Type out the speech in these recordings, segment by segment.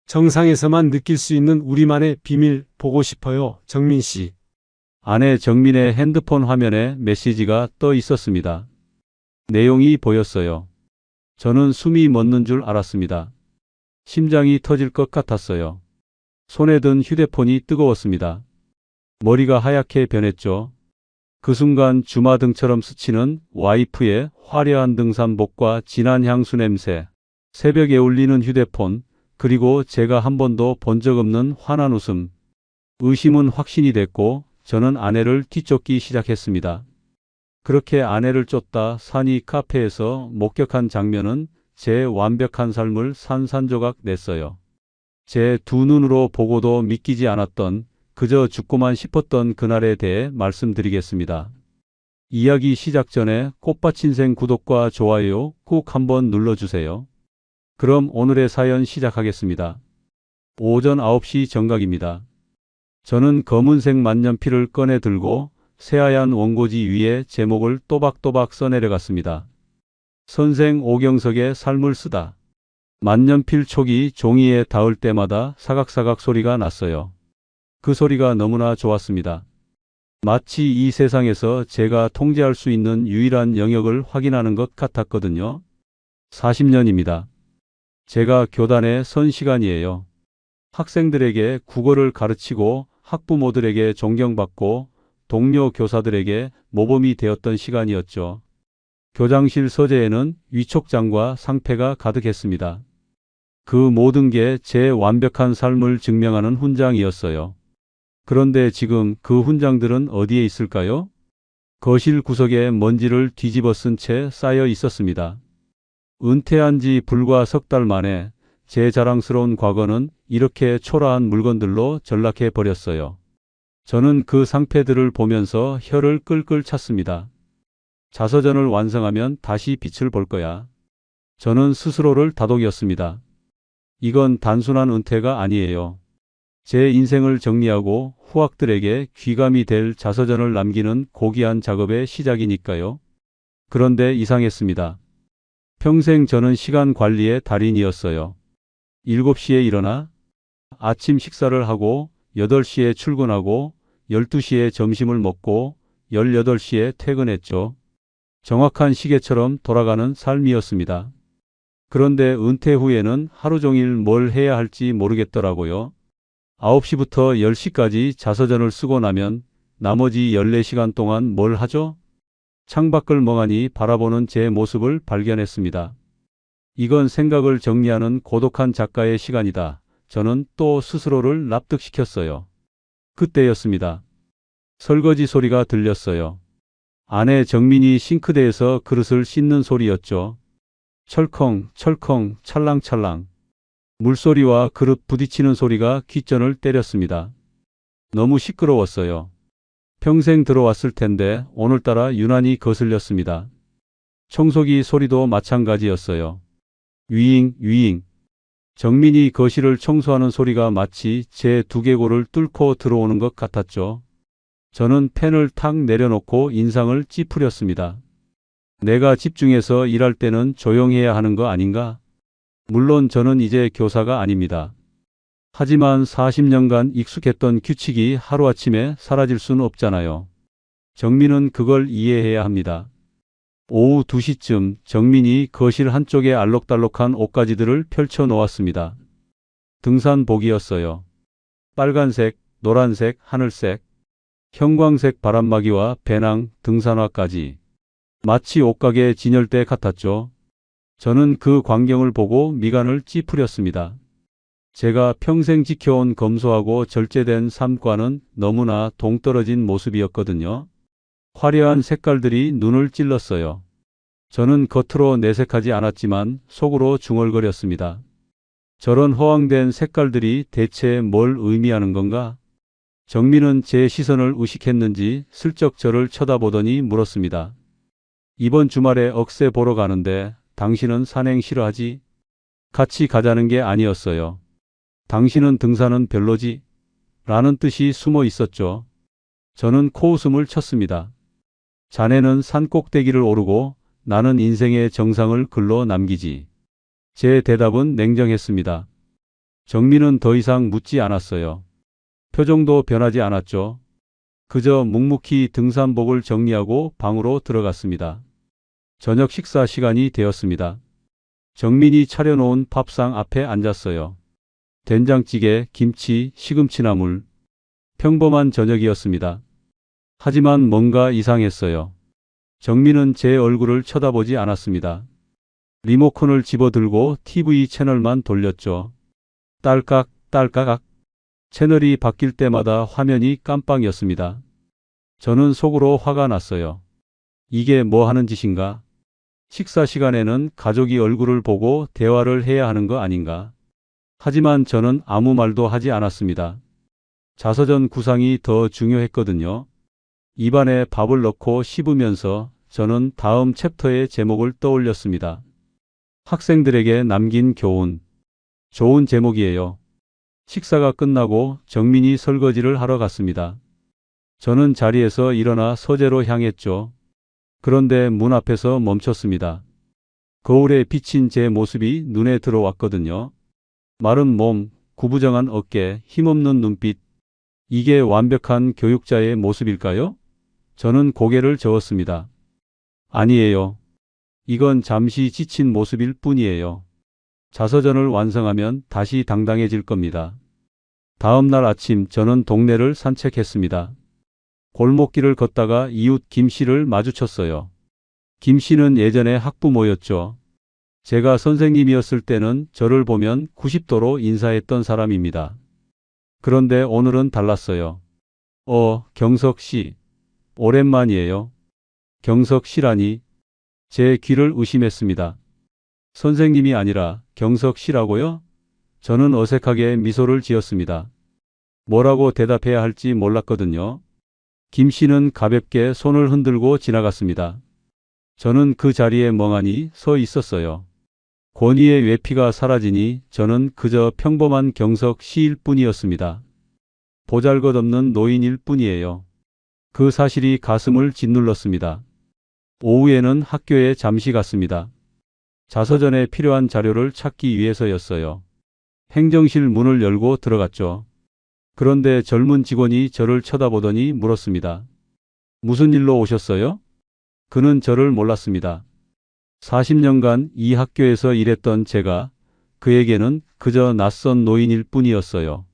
정상에서만 느낄 수 있는 우리만의 비밀 보고 싶어요, 정민 씨. 아내 정민의 핸드폰 화면에 메시지가 떠 있었습니다. 내용이 보였어요. 저는 숨이 멎는 줄 알았습니다. 심장이 터질 것 같았어요. 손에 든 휴대폰이 뜨거웠습니다. 머리가 하얗게 변했죠. 그 순간 주마등처럼 스치는 와이프의 화려한 등산복과 진한 향수 냄새, 새벽에 울리는 휴대폰, 그리고 제가 한 번도 본 적 없는 환한 웃음. 의심은 확신이 됐고 저는 아내를 뒤쫓기 시작했습니다. 그렇게 아내를 쫓다 산이 카페에서 목격한 장면은 제 완벽한 삶을 산산조각 냈어요. 제 두 눈으로 보고도 믿기지 않았던, 그저 죽고만 싶었던 그날에 대해 말씀드리겠습니다. 이야기 시작 전에 꽃밭인생 구독과 좋아요 꼭 한번 눌러주세요. 그럼 오늘의 사연 시작하겠습니다. 오전 9시 정각입니다. 저는 검은색 만년필을 꺼내 들고 새하얀 원고지 위에 제목을 또박또박 써내려갔습니다. 선생 오경석의 삶을 쓰다. 만년필 촉이 종이에 닿을 때마다 사각사각 소리가 났어요. 그 소리가 너무나 좋았습니다. 마치 이 세상에서 제가 통제할 수 있는 유일한 영역을 확인하는 것 같았거든요. 40년입니다. 제가 교단에 선 시간이에요. 학생들에게 국어를 가르치고 학부모들에게 존경받고 동료 교사들에게 모범이 되었던 시간이었죠. 교장실 서재에는 위촉장과 상패가 가득했습니다. 그 모든 게 제 완벽한 삶을 증명하는 훈장이었어요. 그런데 지금 그 훈장들은 어디에 있을까요? 거실 구석에 먼지를 뒤집어 쓴 채 쌓여 있었습니다. 은퇴한 지 불과 석 달 만에 제 자랑스러운 과거는 이렇게 초라한 물건들로 전락해 버렸어요. 저는 그 상패들을 보면서 혀를 끌끌 찼습니다. 자서전을 완성하면 다시 빛을 볼 거야. 저는 스스로를 다독였습니다. 이건 단순한 은퇴가 아니에요. 제 인생을 정리하고 후학들에게 귀감이 될 자서전을 남기는 고귀한 작업의 시작이니까요. 그런데 이상했습니다. 평생 저는 시간 관리의 달인이었어요. 7시에 일어나 아침 식사를 하고 8시에 출근하고 12시에 점심을 먹고 18시에 퇴근했죠. 정확한 시계처럼 돌아가는 삶이었습니다. 그런데 은퇴 후에는 하루 종일 뭘 해야 할지 모르겠더라고요. 9시부터 10시까지 자서전을 쓰고 나면 나머지 14시간 동안 뭘 하죠? 창밖을 멍하니 바라보는 제 모습을 발견했습니다. 이건 생각을 정리하는 고독한 작가의 시간이다. 저는 또 스스로를 납득시켰어요. 그때였습니다. 설거지 소리가 들렸어요. 아내 정민이 싱크대에서 그릇을 씻는 소리였죠. 철컹, 철컹, 찰랑찰랑. 물소리와 그릇 부딪히는 소리가 귓전을 때렸습니다. 너무 시끄러웠어요. 평생 들어왔을 텐데 오늘따라 유난히 거슬렸습니다. 청소기 소리도 마찬가지였어요. 위잉, 위잉. 정민이 거실을 청소하는 소리가 마치 제 두개골을 뚫고 들어오는 것 같았죠. 저는 펜을 탁 내려놓고 인상을 찌푸렸습니다. 내가 집중해서 일할 때는 조용해야 하는 거 아닌가? 물론 저는 이제 교사가 아닙니다. 하지만 40년간 익숙했던 규칙이 하루아침에 사라질 수는 없잖아요. 정민은 그걸 이해해야 합니다. 오후 2시쯤 정민이 거실 한쪽에 알록달록한 옷가지들을 펼쳐 놓았습니다. 등산복이었어요. 빨간색, 노란색, 하늘색, 형광색 바람막이와 배낭, 등산화까지. 마치 옷가게 진열대 같았죠. 저는 그 광경을 보고 미간을 찌푸렸습니다. 제가 평생 지켜온 검소하고 절제된 삶과는 너무나 동떨어진 모습이었거든요. 화려한 색깔들이 눈을 찔렀어요. 저는 겉으로 내색하지 않았지만 속으로 중얼거렸습니다. 저런 허황된 색깔들이 대체 뭘 의미하는 건가? 정민은 제 시선을 의식했는지 슬쩍 저를 쳐다보더니 물었습니다. 이번 주말에 억새 보러 가는데 당신은 산행 싫어하지? 같이 가자는 게 아니었어요. 당신은 등산은 별로지? 라는 뜻이 숨어 있었죠. 저는 코웃음을 쳤습니다. 자네는 산 꼭대기를 오르고 나는 인생의 정상을 글로 남기지. 제 대답은 냉정했습니다. 정민은 더 이상 묻지 않았어요. 표정도 변하지 않았죠. 그저 묵묵히 등산복을 정리하고 방으로 들어갔습니다. 저녁 식사 시간이 되었습니다. 정민이 차려놓은 밥상 앞에 앉았어요. 된장찌개, 김치, 시금치나물. 평범한 저녁이었습니다. 하지만 뭔가 이상했어요. 정민은 제 얼굴을 쳐다보지 않았습니다. 리모컨을 집어들고 TV 채널만 돌렸죠. 딸깍, 딸깍. 채널이 바뀔 때마다 화면이 깜빡이었습니다. 저는 속으로 화가 났어요. 이게 뭐 하는 짓인가? 식사 시간에는 가족이 얼굴을 보고 대화를 해야 하는 거 아닌가? 하지만 저는 아무 말도 하지 않았습니다. 자서전 구상이 더 중요했거든요. 입안에 밥을 넣고 씹으면서 저는 다음 챕터의 제목을 떠올렸습니다. 학생들에게 남긴 교훈. 좋은 제목이에요. 식사가 끝나고 정민이 설거지를 하러 갔습니다. 저는 자리에서 일어나 서재로 향했죠. 그런데 문 앞에서 멈췄습니다. 거울에 비친 제 모습이 눈에 들어왔거든요. 마른 몸, 구부정한 어깨, 힘없는 눈빛. 이게 완벽한 교육자의 모습일까요? 저는 고개를 저었습니다. 아니에요. 이건 잠시 지친 모습일 뿐이에요. 자서전을 완성하면 다시 당당해질 겁니다. 다음 날 아침 저는 동네를 산책했습니다. 골목길을 걷다가 이웃 김 씨를 마주쳤어요. 김 씨는 예전에 학부모였죠. 제가 선생님이었을 때는 저를 보면 90도로 인사했던 사람입니다. 그런데 오늘은 달랐어요. 경석 씨. 오랜만이에요. 경석 씨라니. 제 귀를 의심했습니다. 선생님이 아니라 경석 씨라고요? 저는 어색하게 미소를 지었습니다. 뭐라고 대답해야 할지 몰랐거든요. 김 씨는 가볍게 손을 흔들고 지나갔습니다. 저는 그 자리에 멍하니 서 있었어요. 권위의 외피가 사라지니 저는 그저 평범한 경석 씨일 뿐이었습니다. 보잘것없는 노인일 뿐이에요. 그 사실이 가슴을 짓눌렀습니다. 오후에는 학교에 잠시 갔습니다. 자서전에 필요한 자료를 찾기 위해서였어요. 행정실 문을 열고 들어갔죠. 그런데 젊은 직원이 저를 쳐다보더니 물었습니다. 무슨 일로 오셨어요? 그는 저를 몰랐습니다. 40년간 이 학교에서 일했던 제가 그에게는 그저 낯선 노인일 뿐이었어요.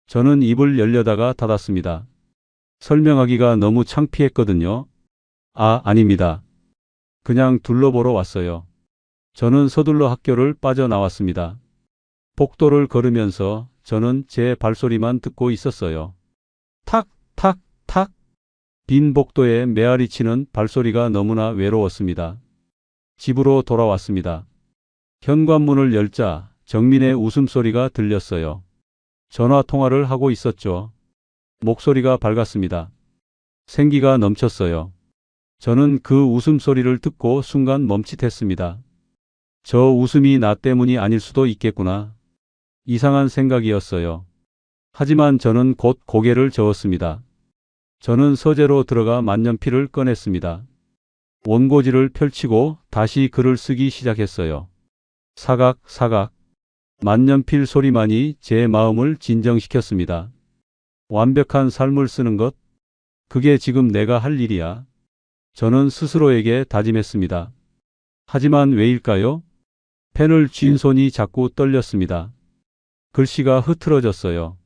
저는 입을 열려다가 닫았습니다. 설명하기가 너무 창피했거든요. 아닙니다. 그냥 둘러보러 왔어요. 저는 서둘러 학교를 빠져나왔습니다. 복도를 걸으면서 저는 제 발소리만 듣고 있었어요. 탁, 탁, 탁. 빈 복도에 메아리치는 발소리가 너무나 외로웠습니다. 집으로 돌아왔습니다. 현관문을 열자 정민의 웃음소리가 들렸어요. 전화 통화를 하고 있었죠. 목소리가 밝았습니다. 생기가 넘쳤어요. 저는 그 웃음소리를 듣고 순간 멈칫했습니다. 저 웃음이 나 때문이 아닐 수도 있겠구나. 이상한 생각이었어요. 하지만 저는 곧 고개를 저었습니다. 저는 서재로 들어가 만년필을 꺼냈습니다. 원고지를 펼치고 다시 글을 쓰기 시작했어요. 사각, 사각. 만년필 소리만이 제 마음을 진정시켰습니다. 완벽한 삶을 쓰는 것, 그게 지금 내가 할 일이야. 저는 스스로에게 다짐했습니다. 하지만 왜일까요? 펜을 쥔 손이 자꾸 떨렸습니다. 글씨가 흐트러졌어요.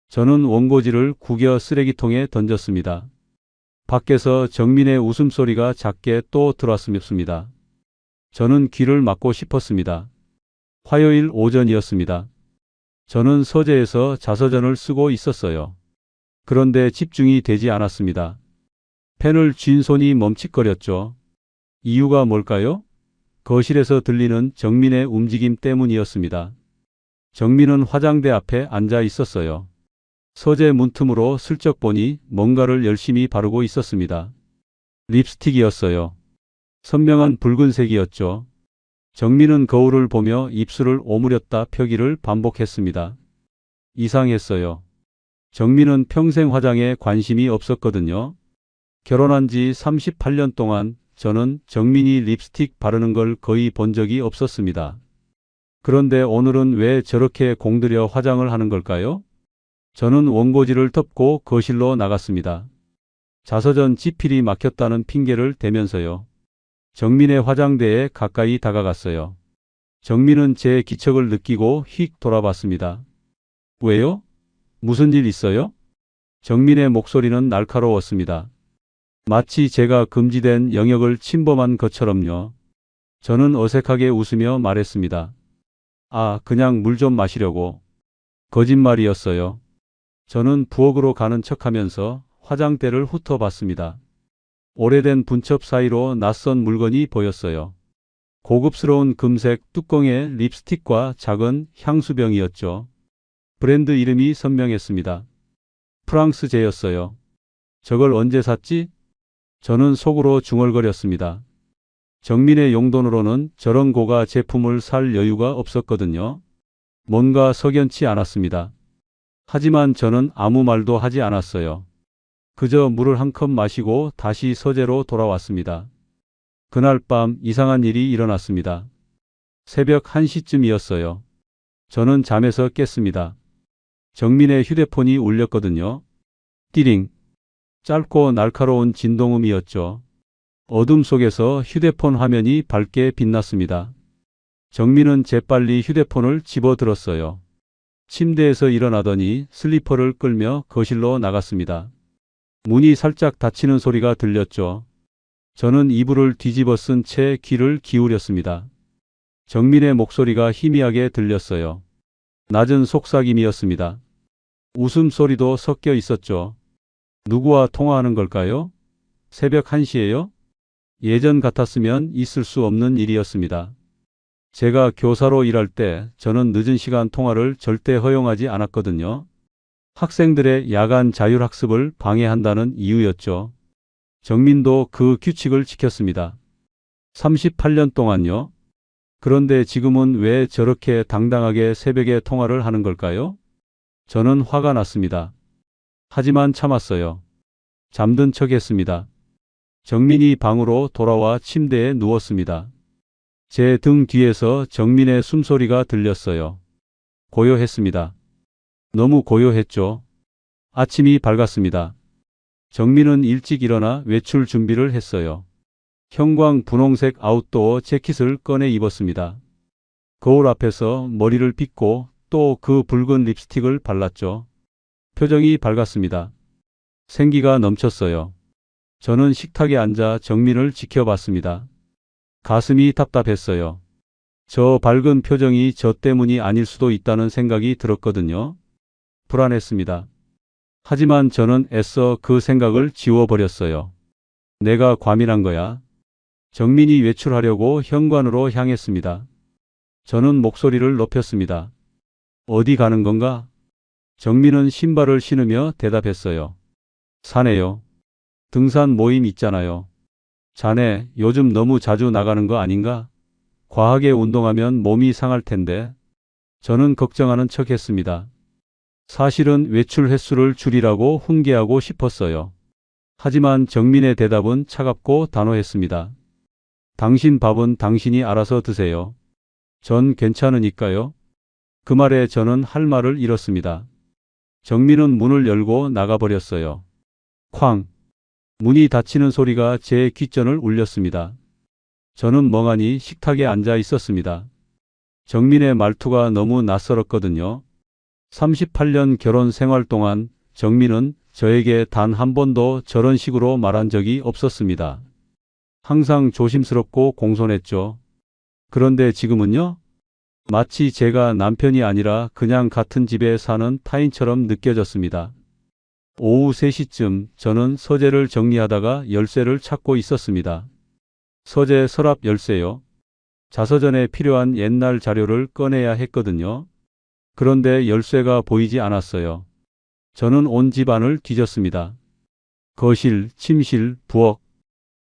저는 원고지를 구겨 쓰레기통에 던졌습니다. 밖에서 정민의 웃음소리가 작게 또 들어왔습니다. 저는 귀를 막고 싶었습니다. 화요일 오전이었습니다. 저는 서재에서 자서전을 쓰고 있었어요. 그런데 집중이 되지 않았습니다. 펜을 쥔 손이 멈칫거렸죠. 이유가 뭘까요? 거실에서 들리는 정민의 움직임 때문이었습니다. 정민은 화장대 앞에 앉아 있었어요. 서재 문틈으로 슬쩍 보니 뭔가를 열심히 바르고 있었습니다. 립스틱이었어요. 선명한 붉은색이었죠. 정민은 거울을 보며 입술을 오므렸다 펴기를 반복했습니다. 이상했어요. 정민은 평생 화장에 관심이 없었거든요. 결혼한 지 38년 동안 저는 정민이 립스틱 바르는 걸 거의 본 적이 없었습니다. 그런데 오늘은 왜 저렇게 공들여 화장을 하는 걸까요? 저는 원고지를 덮고 거실로 나갔습니다. 자서전 지필이 막혔다는 핑계를 대면서요. 정민의 화장대에 가까이 다가갔어요. 정민은 제 기척을 느끼고 휙 돌아봤습니다. 왜요? 무슨 일 있어요? 정민의 목소리는 날카로웠습니다. 마치 제가 금지된 영역을 침범한 것처럼요. 저는 어색하게 웃으며 말했습니다. 아, 그냥 물 좀 마시려고. 거짓말이었어요. 저는 부엌으로 가는 척하면서 화장대를 훑어봤습니다. 오래된 분첩 사이로 낯선 물건이 보였어요. 고급스러운 금색 뚜껑의 립스틱과 작은 향수병이었죠. 브랜드 이름이 선명했습니다. 프랑스제였어요. 저걸 언제 샀지? 저는 속으로 중얼거렸습니다. 정민의 용돈으로는 저런 고가 제품을 살 여유가 없었거든요. 뭔가 석연치 않았습니다. 하지만 저는 아무 말도 하지 않았어요. 그저 물을 한 컵 마시고 다시 서재로 돌아왔습니다. 그날 밤 이상한 일이 일어났습니다. 새벽 1시쯤이었어요. 저는 잠에서 깼습니다. 정민의 휴대폰이 울렸거든요. 띠링. 짧고 날카로운 진동음이었죠. 어둠 속에서 휴대폰 화면이 밝게 빛났습니다. 정민은 재빨리 휴대폰을 집어들었어요. 침대에서 일어나더니 슬리퍼를 끌며 거실로 나갔습니다. 문이 살짝 닫히는 소리가 들렸죠. 저는 이불을 뒤집어 쓴 채 귀를 기울였습니다. 정민의 목소리가 희미하게 들렸어요. 낮은 속삭임이었습니다. 웃음소리도 섞여 있었죠. 누구와 통화하는 걸까요? 새벽 1시예요? 예전 같았으면 있을 수 없는 일이었습니다. 제가 교사로 일할 때 저는 늦은 시간 통화를 절대 허용하지 않았거든요. 학생들의 야간 자율학습을 방해한다는 이유였죠. 정민도 그 규칙을 지켰습니다. 38년 동안요. 그런데 지금은 왜 저렇게 당당하게 새벽에 통화를 하는 걸까요? 저는 화가 났습니다. 하지만 참았어요. 잠든 척 했습니다. 정민이 방으로 돌아와 침대에 누웠습니다. 제 등 뒤에서 정민의 숨소리가 들렸어요. 고요했습니다. 너무 고요했죠. 아침이 밝았습니다. 정민은 일찍 일어나 외출 준비를 했어요. 형광 분홍색 아웃도어 재킷을 꺼내 입었습니다. 거울 앞에서 머리를 빗고 또 그 붉은 립스틱을 발랐죠. 표정이 밝았습니다. 생기가 넘쳤어요. 저는 식탁에 앉아 정민을 지켜봤습니다. 가슴이 답답했어요. 저 밝은 표정이 저 때문이 아닐 수도 있다는 생각이 들었거든요. 불안했습니다. 하지만 저는 애써 그 생각을 지워버렸어요. 내가 과민한 거야. 정민이 외출하려고 현관으로 향했습니다. 저는 목소리를 높였습니다. 어디 가는 건가? 정민은 신발을 신으며 대답했어요. 산에요. 등산 모임 있잖아요. 자네 요즘 너무 자주 나가는 거 아닌가? 과하게 운동하면 몸이 상할 텐데. 저는 걱정하는 척 했습니다. 사실은 외출 횟수를 줄이라고 훈계하고 싶었어요. 하지만 정민의 대답은 차갑고 단호했습니다. 당신 밥은 당신이 알아서 드세요. 전 괜찮으니까요. 그 말에 저는 할 말을 잃었습니다. 정민은 문을 열고 나가버렸어요. 쾅! 문이 닫히는 소리가 제 귓전을 울렸습니다. 저는 멍하니 식탁에 앉아 있었습니다. 정민의 말투가 너무 낯설었거든요. 38년 결혼 생활 동안 정민은 저에게 단 한 번도 저런 식으로 말한 적이 없었습니다. 항상 조심스럽고 공손했죠. 그런데 지금은요? 마치 제가 남편이 아니라 그냥 같은 집에 사는 타인처럼 느껴졌습니다. 오후 3시쯤 저는 서재를 정리하다가 열쇠를 찾고 있었습니다. 서재 서랍 열쇠요. 자서전에 필요한 옛날 자료를 꺼내야 했거든요. 그런데 열쇠가 보이지 않았어요. 저는 온 집안을 뒤졌습니다. 거실, 침실, 부엌.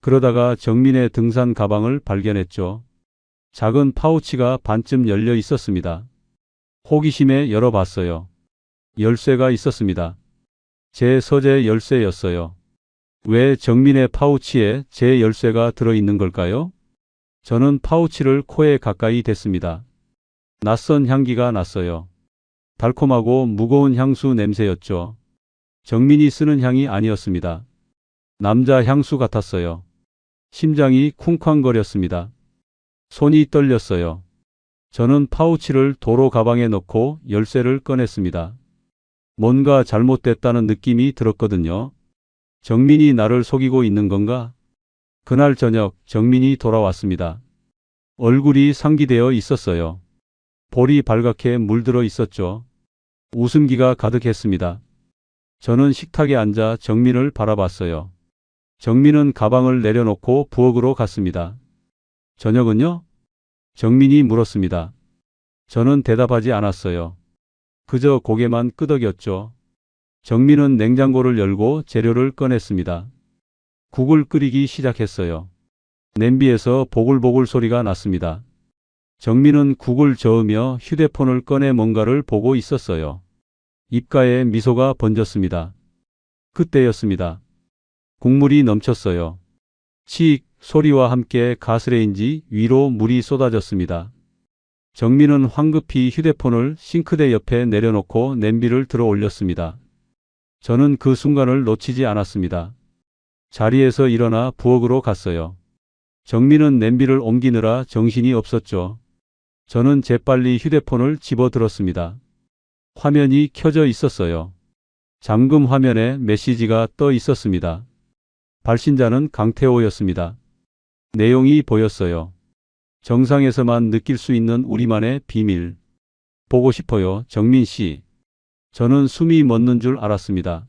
그러다가 정민의 등산 가방을 발견했죠. 작은 파우치가 반쯤 열려 있었습니다. 호기심에 열어봤어요. 열쇠가 있었습니다. 제 서재 열쇠였어요. 왜 정민의 파우치에 제 열쇠가 들어있는 걸까요? 저는 파우치를 코에 가까이 댔습니다. 낯선 향기가 났어요. 달콤하고 무거운 향수 냄새였죠. 정민이 쓰는 향이 아니었습니다. 남자 향수 같았어요. 심장이 쿵쾅거렸습니다. 손이 떨렸어요. 저는 파우치를 도로 가방에 넣고 열쇠를 꺼냈습니다. 뭔가 잘못됐다는 느낌이 들었거든요. 정민이 나를 속이고 있는 건가? 그날 저녁 정민이 돌아왔습니다. 얼굴이 상기되어 있었어요. 볼이 발갛게 물들어 있었죠. 웃음기가 가득했습니다. 저는 식탁에 앉아 정민을 바라봤어요. 정민은 가방을 내려놓고 부엌으로 갔습니다. 저녁은요? 정민이 물었습니다. 저는 대답하지 않았어요. 그저 고개만 끄덕였죠. 정민은 냉장고를 열고 재료를 꺼냈습니다. 국을 끓이기 시작했어요. 냄비에서 보글보글 소리가 났습니다. 정민은 국을 저으며 휴대폰을 꺼내 뭔가를 보고 있었어요. 입가에 미소가 번졌습니다. 그때였습니다. 국물이 넘쳤어요. 칙 소리와 함께 가스레인지 위로 물이 쏟아졌습니다. 정민은 황급히 휴대폰을 싱크대 옆에 내려놓고 냄비를 들어 올렸습니다. 저는 그 순간을 놓치지 않았습니다. 자리에서 일어나 부엌으로 갔어요. 정민은 냄비를 옮기느라 정신이 없었죠. 저는 재빨리 휴대폰을 집어들었습니다. 화면이 켜져 있었어요. 잠금 화면에 메시지가 떠 있었습니다. 발신자는 강태호였습니다. 내용이 보였어요. 정상에서만 느낄 수 있는 우리만의 비밀. 보고 싶어요, 정민 씨. 저는 숨이 멎는 줄 알았습니다.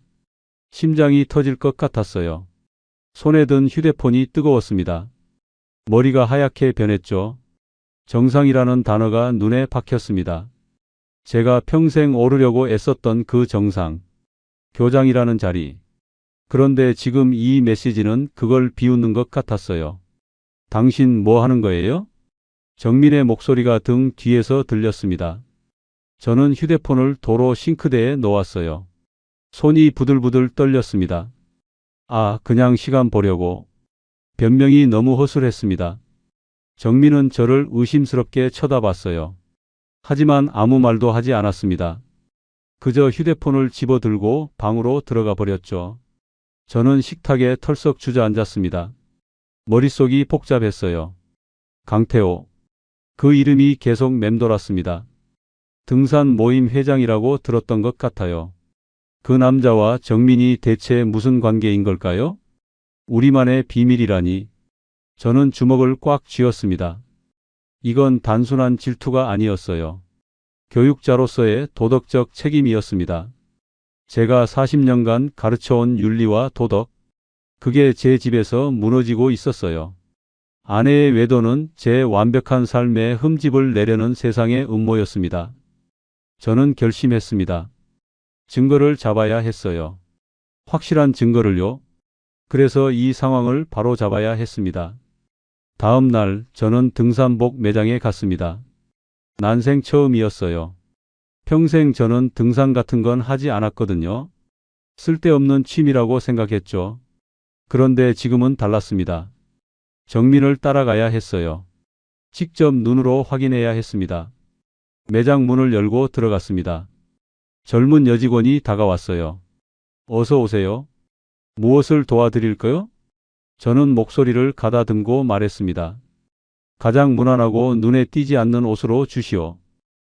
심장이 터질 것 같았어요. 손에 든 휴대폰이 뜨거웠습니다. 머리가 하얗게 변했죠. 정상이라는 단어가 눈에 박혔습니다. 제가 평생 오르려고 애썼던 그 정상. 교장이라는 자리. 그런데 지금 이 메시지는 그걸 비웃는 것 같았어요. 당신 뭐 하는 거예요? 정민의 목소리가 등 뒤에서 들렸습니다. 저는 휴대폰을 도로 싱크대에 놓았어요. 손이 부들부들 떨렸습니다. 아, 그냥 시간 보려고. 변명이 너무 허술했습니다. 정민은 저를 의심스럽게 쳐다봤어요. 하지만 아무 말도 하지 않았습니다. 그저 휴대폰을 집어들고 방으로 들어가 버렸죠. 저는 식탁에 털썩 주저앉았습니다. 머릿속이 복잡했어요. 강태호. 그 이름이 계속 맴돌았습니다. 등산 모임 회장이라고 들었던 것 같아요. 그 남자와 정민이 대체 무슨 관계인 걸까요? 우리만의 비밀이라니. 저는 주먹을 꽉 쥐었습니다. 이건 단순한 질투가 아니었어요. 교육자로서의 도덕적 책임이었습니다. 제가 40년간 가르쳐온 윤리와 도덕, 그게 제 집에서 무너지고 있었어요. 아내의 외도는 제 완벽한 삶에 흠집을 내려는 세상의 음모였습니다. 저는 결심했습니다. 증거를 잡아야 했어요. 확실한 증거를요. 그래서 이 상황을 바로 잡아야 했습니다. 다음 날 저는 등산복 매장에 갔습니다. 난생 처음이었어요. 평생 저는 등산 같은 건 하지 않았거든요. 쓸데없는 취미라고 생각했죠. 그런데 지금은 달랐습니다. 정민을 따라가야 했어요. 직접 눈으로 확인해야 했습니다. 매장 문을 열고 들어갔습니다. 젊은 여직원이 다가왔어요. 어서 오세요. 무엇을 도와드릴까요? 저는 목소리를 가다듬고 말했습니다. 가장 무난하고 눈에 띄지 않는 옷으로 주시오.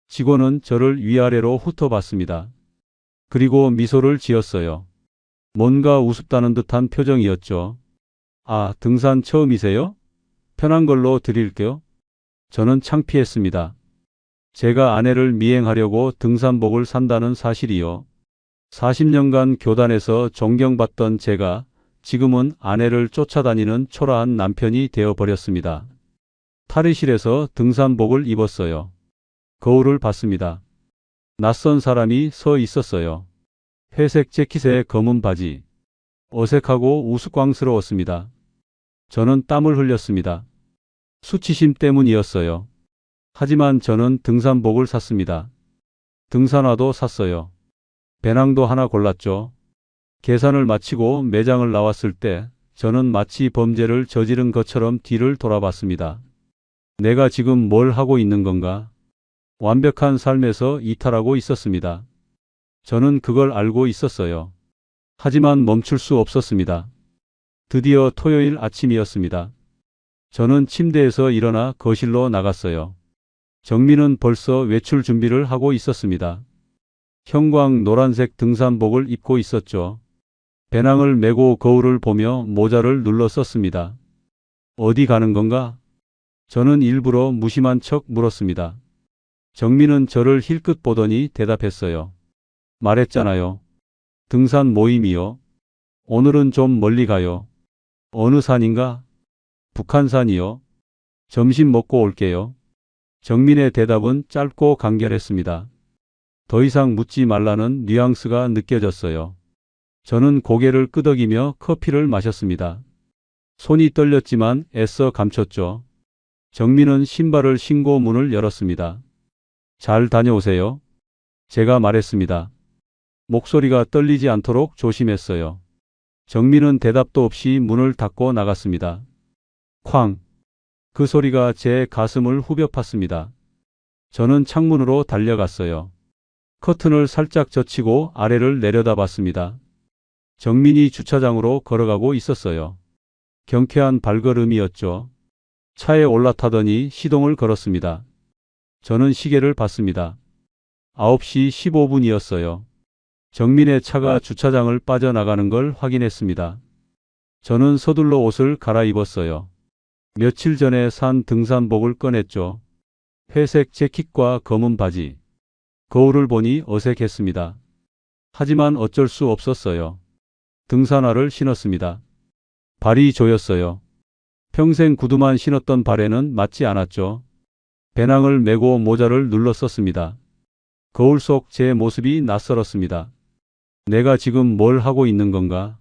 직원은 저를 위아래로 훑어봤습니다. 그리고 미소를 지었어요. 뭔가 우습다는 듯한 표정이었죠. 아, 등산 처음이세요? 편한 걸로 드릴게요. 저는 창피했습니다. 제가 아내를 미행하려고 등산복을 산다는 사실이요. 40년간 교단에서 존경받던 제가 지금은 아내를 쫓아다니는 초라한 남편이 되어버렸습니다. 탈의실에서 등산복을 입었어요. 거울을 봤습니다. 낯선 사람이 서 있었어요. 회색 재킷에 검은 바지. 어색하고 우스꽝스러웠습니다. 저는 땀을 흘렸습니다. 수치심 때문이었어요. 하지만 저는 등산복을 샀습니다. 등산화도 샀어요. 배낭도 하나 골랐죠. 계산을 마치고 매장을 나왔을 때 저는 마치 범죄를 저지른 것처럼 뒤를 돌아봤습니다. 내가 지금 뭘 하고 있는 건가? 완벽한 삶에서 이탈하고 있었습니다. 저는 그걸 알고 있었어요. 하지만 멈출 수 없었습니다. 드디어 토요일 아침이었습니다. 저는 침대에서 일어나 거실로 나갔어요. 정민은 벌써 외출 준비를 하고 있었습니다. 형광 노란색 등산복을 입고 있었죠. 배낭을 메고 거울을 보며 모자를 눌러 썼습니다. 어디 가는 건가? 저는 일부러 무심한 척 물었습니다. 정민은 저를 힐끗 보더니 대답했어요. 말했잖아요. 등산 모임이요. 오늘은 좀 멀리 가요. 어느 산인가? 북한산이요. 점심 먹고 올게요. 정민의 대답은 짧고 간결했습니다. 더 이상 묻지 말라는 뉘앙스가 느껴졌어요. 저는 고개를 끄덕이며 커피를 마셨습니다. 손이 떨렸지만 애써 감췄죠. 정민은 신발을 신고 문을 열었습니다. 잘 다녀오세요. 제가 말했습니다. 목소리가 떨리지 않도록 조심했어요. 정민은 대답도 없이 문을 닫고 나갔습니다. 쾅! 그 소리가 제 가슴을 후벼 팠습니다. 저는 창문으로 달려갔어요. 커튼을 살짝 젖히고 아래를 내려다봤습니다. 정민이 주차장으로 걸어가고 있었어요. 경쾌한 발걸음이었죠. 차에 올라타더니 시동을 걸었습니다. 저는 시계를 봤습니다. 9시 15분이었어요. 정민의 차가 주차장을 빠져나가는 걸 확인했습니다. 저는 서둘러 옷을 갈아입었어요. 며칠 전에 산 등산복을 꺼냈죠. 회색 재킷과 검은 바지. 거울을 보니 어색했습니다. 하지만 어쩔 수 없었어요. 등산화를 신었습니다. 발이 조였어요. 평생 구두만 신었던 발에는 맞지 않았죠. 배낭을 메고 모자를 눌러 썼습니다. 거울 속 제 모습이 낯설었습니다. 내가 지금 뭘 하고 있는 건가?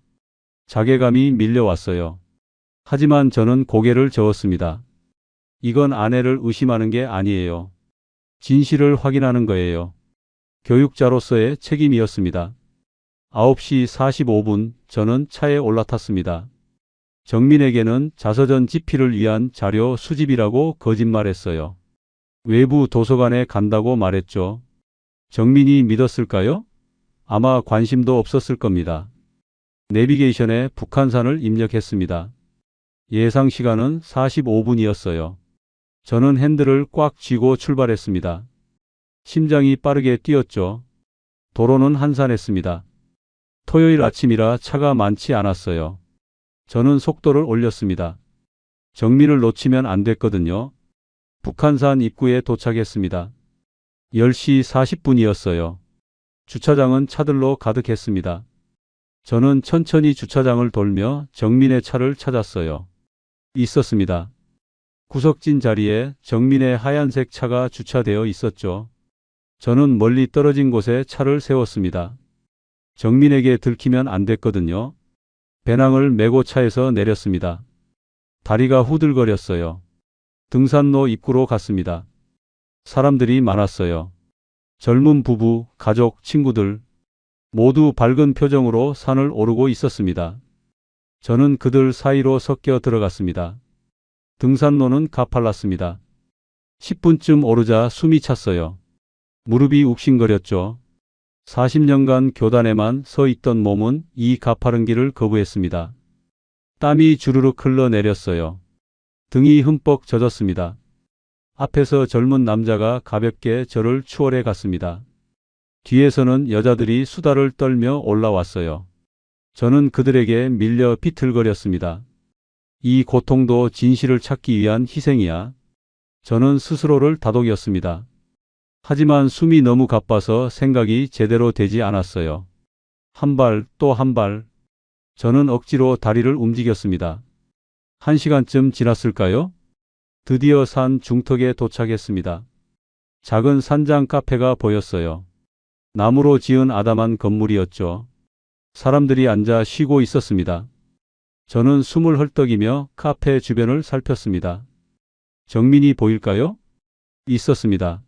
자괴감이 밀려왔어요. 하지만 저는 고개를 저었습니다. 이건 아내를 의심하는 게 아니에요. 진실을 확인하는 거예요. 교육자로서의 책임이었습니다. 9시 45분 저는 차에 올라탔습니다. 정민에게는 자서전 집필을 위한 자료 수집이라고 거짓말했어요. 외부 도서관에 간다고 말했죠. 정민이 믿었을까요? 아마 관심도 없었을 겁니다. 내비게이션에 북한산을 입력했습니다. 예상 시간은 45분이었어요. 저는 핸들을 꽉 쥐고 출발했습니다. 심장이 빠르게 뛰었죠. 도로는 한산했습니다. 토요일 아침이라 차가 많지 않았어요. 저는 속도를 올렸습니다. 정민을 놓치면 안 됐거든요. 북한산 입구에 도착했습니다. 10시 40분이었어요. 주차장은 차들로 가득했습니다. 저는 천천히 주차장을 돌며 정민의 차를 찾았어요. 있었습니다. 구석진 자리에 정민의 하얀색 차가 주차되어 있었죠. 저는 멀리 떨어진 곳에 차를 세웠습니다. 정민에게 들키면 안 됐거든요. 배낭을 메고 차에서 내렸습니다. 다리가 후들거렸어요. 등산로 입구로 갔습니다. 사람들이 많았어요. 젊은 부부, 가족, 친구들 모두 밝은 표정으로 산을 오르고 있었습니다. 저는 그들 사이로 섞여 들어갔습니다. 등산로는 가팔랐습니다. 10분쯤 오르자 숨이 찼어요. 무릎이 욱신거렸죠. 40년간 교단에만 서 있던 몸은 이 가파른 길을 거부했습니다. 땀이 주르륵 흘러내렸어요. 등이 흠뻑 젖었습니다. 앞에서 젊은 남자가 가볍게 저를 추월해 갔습니다. 뒤에서는 여자들이 수다를 떨며 올라왔어요. 저는 그들에게 밀려 비틀거렸습니다. 이 고통도 진실을 찾기 위한 희생이야. 저는 스스로를 다독였습니다. 하지만 숨이 너무 가빠서 생각이 제대로 되지 않았어요. 한 발, 또 한 발. 저는 억지로 다리를 움직였습니다. 1시간쯤 지났을까요? 드디어 산 중턱에 도착했습니다. 작은 산장 카페가 보였어요. 나무로 지은 아담한 건물이었죠. 사람들이 앉아 쉬고 있었습니다. 저는 숨을 헐떡이며 카페 주변을 살폈습니다. 정민이 보일까요? 있었습니다.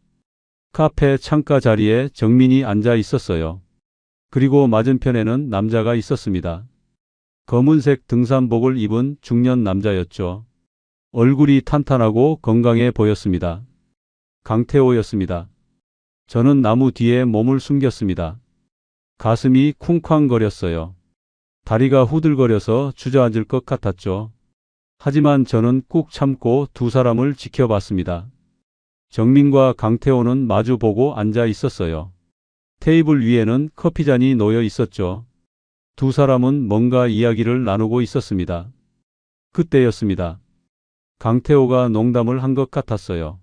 카페 창가 자리에 정민이 앉아 있었어요. 그리고 맞은편에는 남자가 있었습니다. 검은색 등산복을 입은 중년 남자였죠. 얼굴이 탄탄하고 건강해 보였습니다. 강태호였습니다. 저는 나무 뒤에 몸을 숨겼습니다. 가슴이 쿵쾅거렸어요. 다리가 후들거려서 주저앉을 것 같았죠. 하지만 저는 꾹 참고 두 사람을 지켜봤습니다. 정민과 강태호는 마주보고 앉아 있었어요. 테이블 위에는 커피잔이 놓여 있었죠. 두 사람은 뭔가 이야기를 나누고 있었습니다. 그때였습니다. 강태호가 농담을 한 것 같았어요.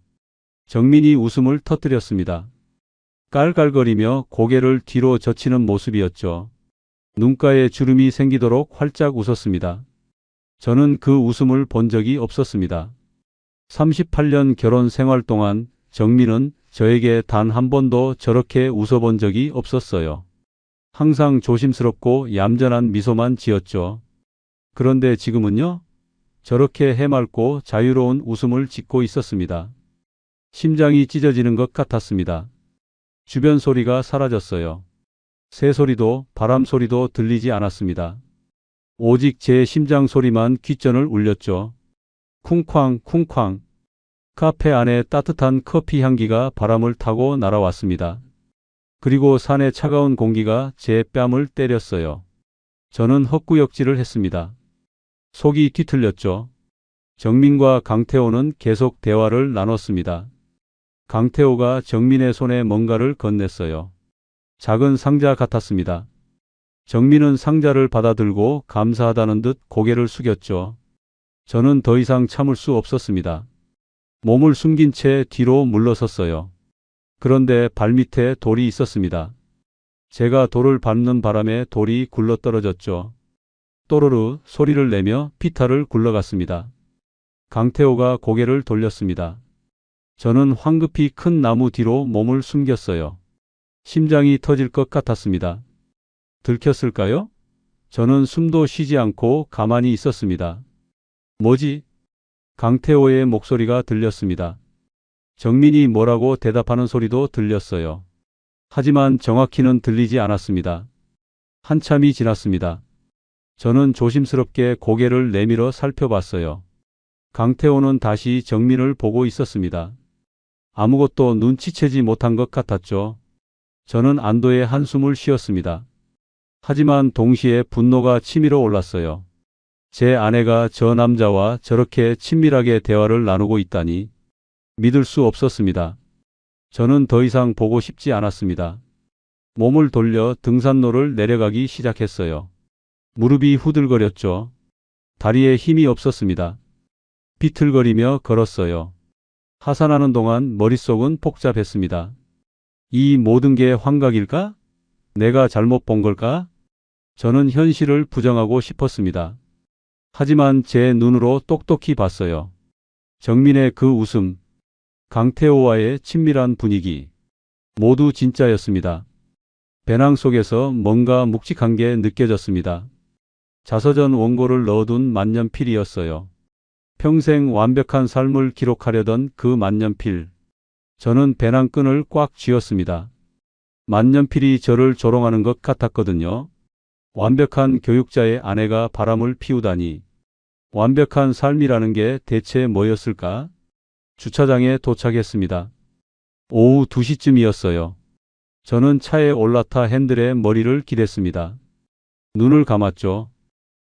정민이 웃음을 터뜨렸습니다. 깔깔거리며 고개를 뒤로 젖히는 모습이었죠. 눈가에 주름이 생기도록 활짝 웃었습니다. 저는 그 웃음을 본 적이 없었습니다. 38년 결혼 생활 동안 정민은 저에게 단 한 번도 저렇게 웃어본 적이 없었어요. 항상 조심스럽고 얌전한 미소만 지었죠. 그런데 지금은요? 저렇게 해맑고 자유로운 웃음을 짓고 있었습니다. 심장이 찢어지는 것 같았습니다. 주변 소리가 사라졌어요. 새소리도 바람 소리도 들리지 않았습니다. 오직 제 심장 소리만 귓전을 울렸죠. 쿵쾅 쿵쾅. 카페 안에 따뜻한 커피 향기가 바람을 타고 날아왔습니다. 그리고 산의 차가운 공기가 제 뺨을 때렸어요. 저는 헛구역질을 했습니다. 속이 뒤틀렸죠. 정민과 강태호는 계속 대화를 나눴습니다. 강태호가 정민의 손에 뭔가를 건넸어요. 작은 상자 같았습니다. 정민은 상자를 받아들고 감사하다는 듯 고개를 숙였죠. 저는 더 이상 참을 수 없었습니다. 몸을 숨긴 채 뒤로 물러섰어요. 그런데 발밑에 돌이 있었습니다. 제가 돌을 밟는 바람에 돌이 굴러떨어졌죠. 또르르 소리를 내며 피타를 굴러갔습니다. 강태호가 고개를 돌렸습니다. 저는 황급히 큰 나무 뒤로 몸을 숨겼어요. 심장이 터질 것 같았습니다. 들켰을까요? 저는 숨도 쉬지 않고 가만히 있었습니다. 뭐지? 강태호의 목소리가 들렸습니다. 정민이 뭐라고 대답하는 소리도 들렸어요. 하지만 정확히는 들리지 않았습니다. 한참이 지났습니다. 저는 조심스럽게 고개를 내밀어 살펴봤어요. 강태호는 다시 정민을 보고 있었습니다. 아무것도 눈치채지 못한 것 같았죠. 저는 안도의 한숨을 쉬었습니다. 하지만 동시에 분노가 치밀어 올랐어요. 제 아내가 저 남자와 저렇게 친밀하게 대화를 나누고 있다니 믿을 수 없었습니다. 저는 더 이상 보고 싶지 않았습니다. 몸을 돌려 등산로를 내려가기 시작했어요. 무릎이 후들거렸죠. 다리에 힘이 없었습니다. 비틀거리며 걸었어요. 하산하는 동안 머릿속은 복잡했습니다. 이 모든 게 환각일까? 내가 잘못 본 걸까? 저는 현실을 부정하고 싶었습니다. 하지만 제 눈으로 똑똑히 봤어요. 정민의 그 웃음, 강태호와의 친밀한 분위기, 모두 진짜였습니다. 배낭 속에서 뭔가 묵직한 게 느껴졌습니다. 자서전 원고를 넣어둔 만년필이었어요. 평생 완벽한 삶을 기록하려던 그 만년필. 저는 배낭끈을 꽉 쥐었습니다. 만년필이 저를 조롱하는 것 같았거든요. 완벽한 교육자의 아내가 바람을 피우다니. 완벽한 삶이라는 게 대체 뭐였을까? 주차장에 도착했습니다. 오후 2시쯤이었어요. 저는 차에 올라타 핸들에 머리를 기댔습니다. 눈을 감았죠.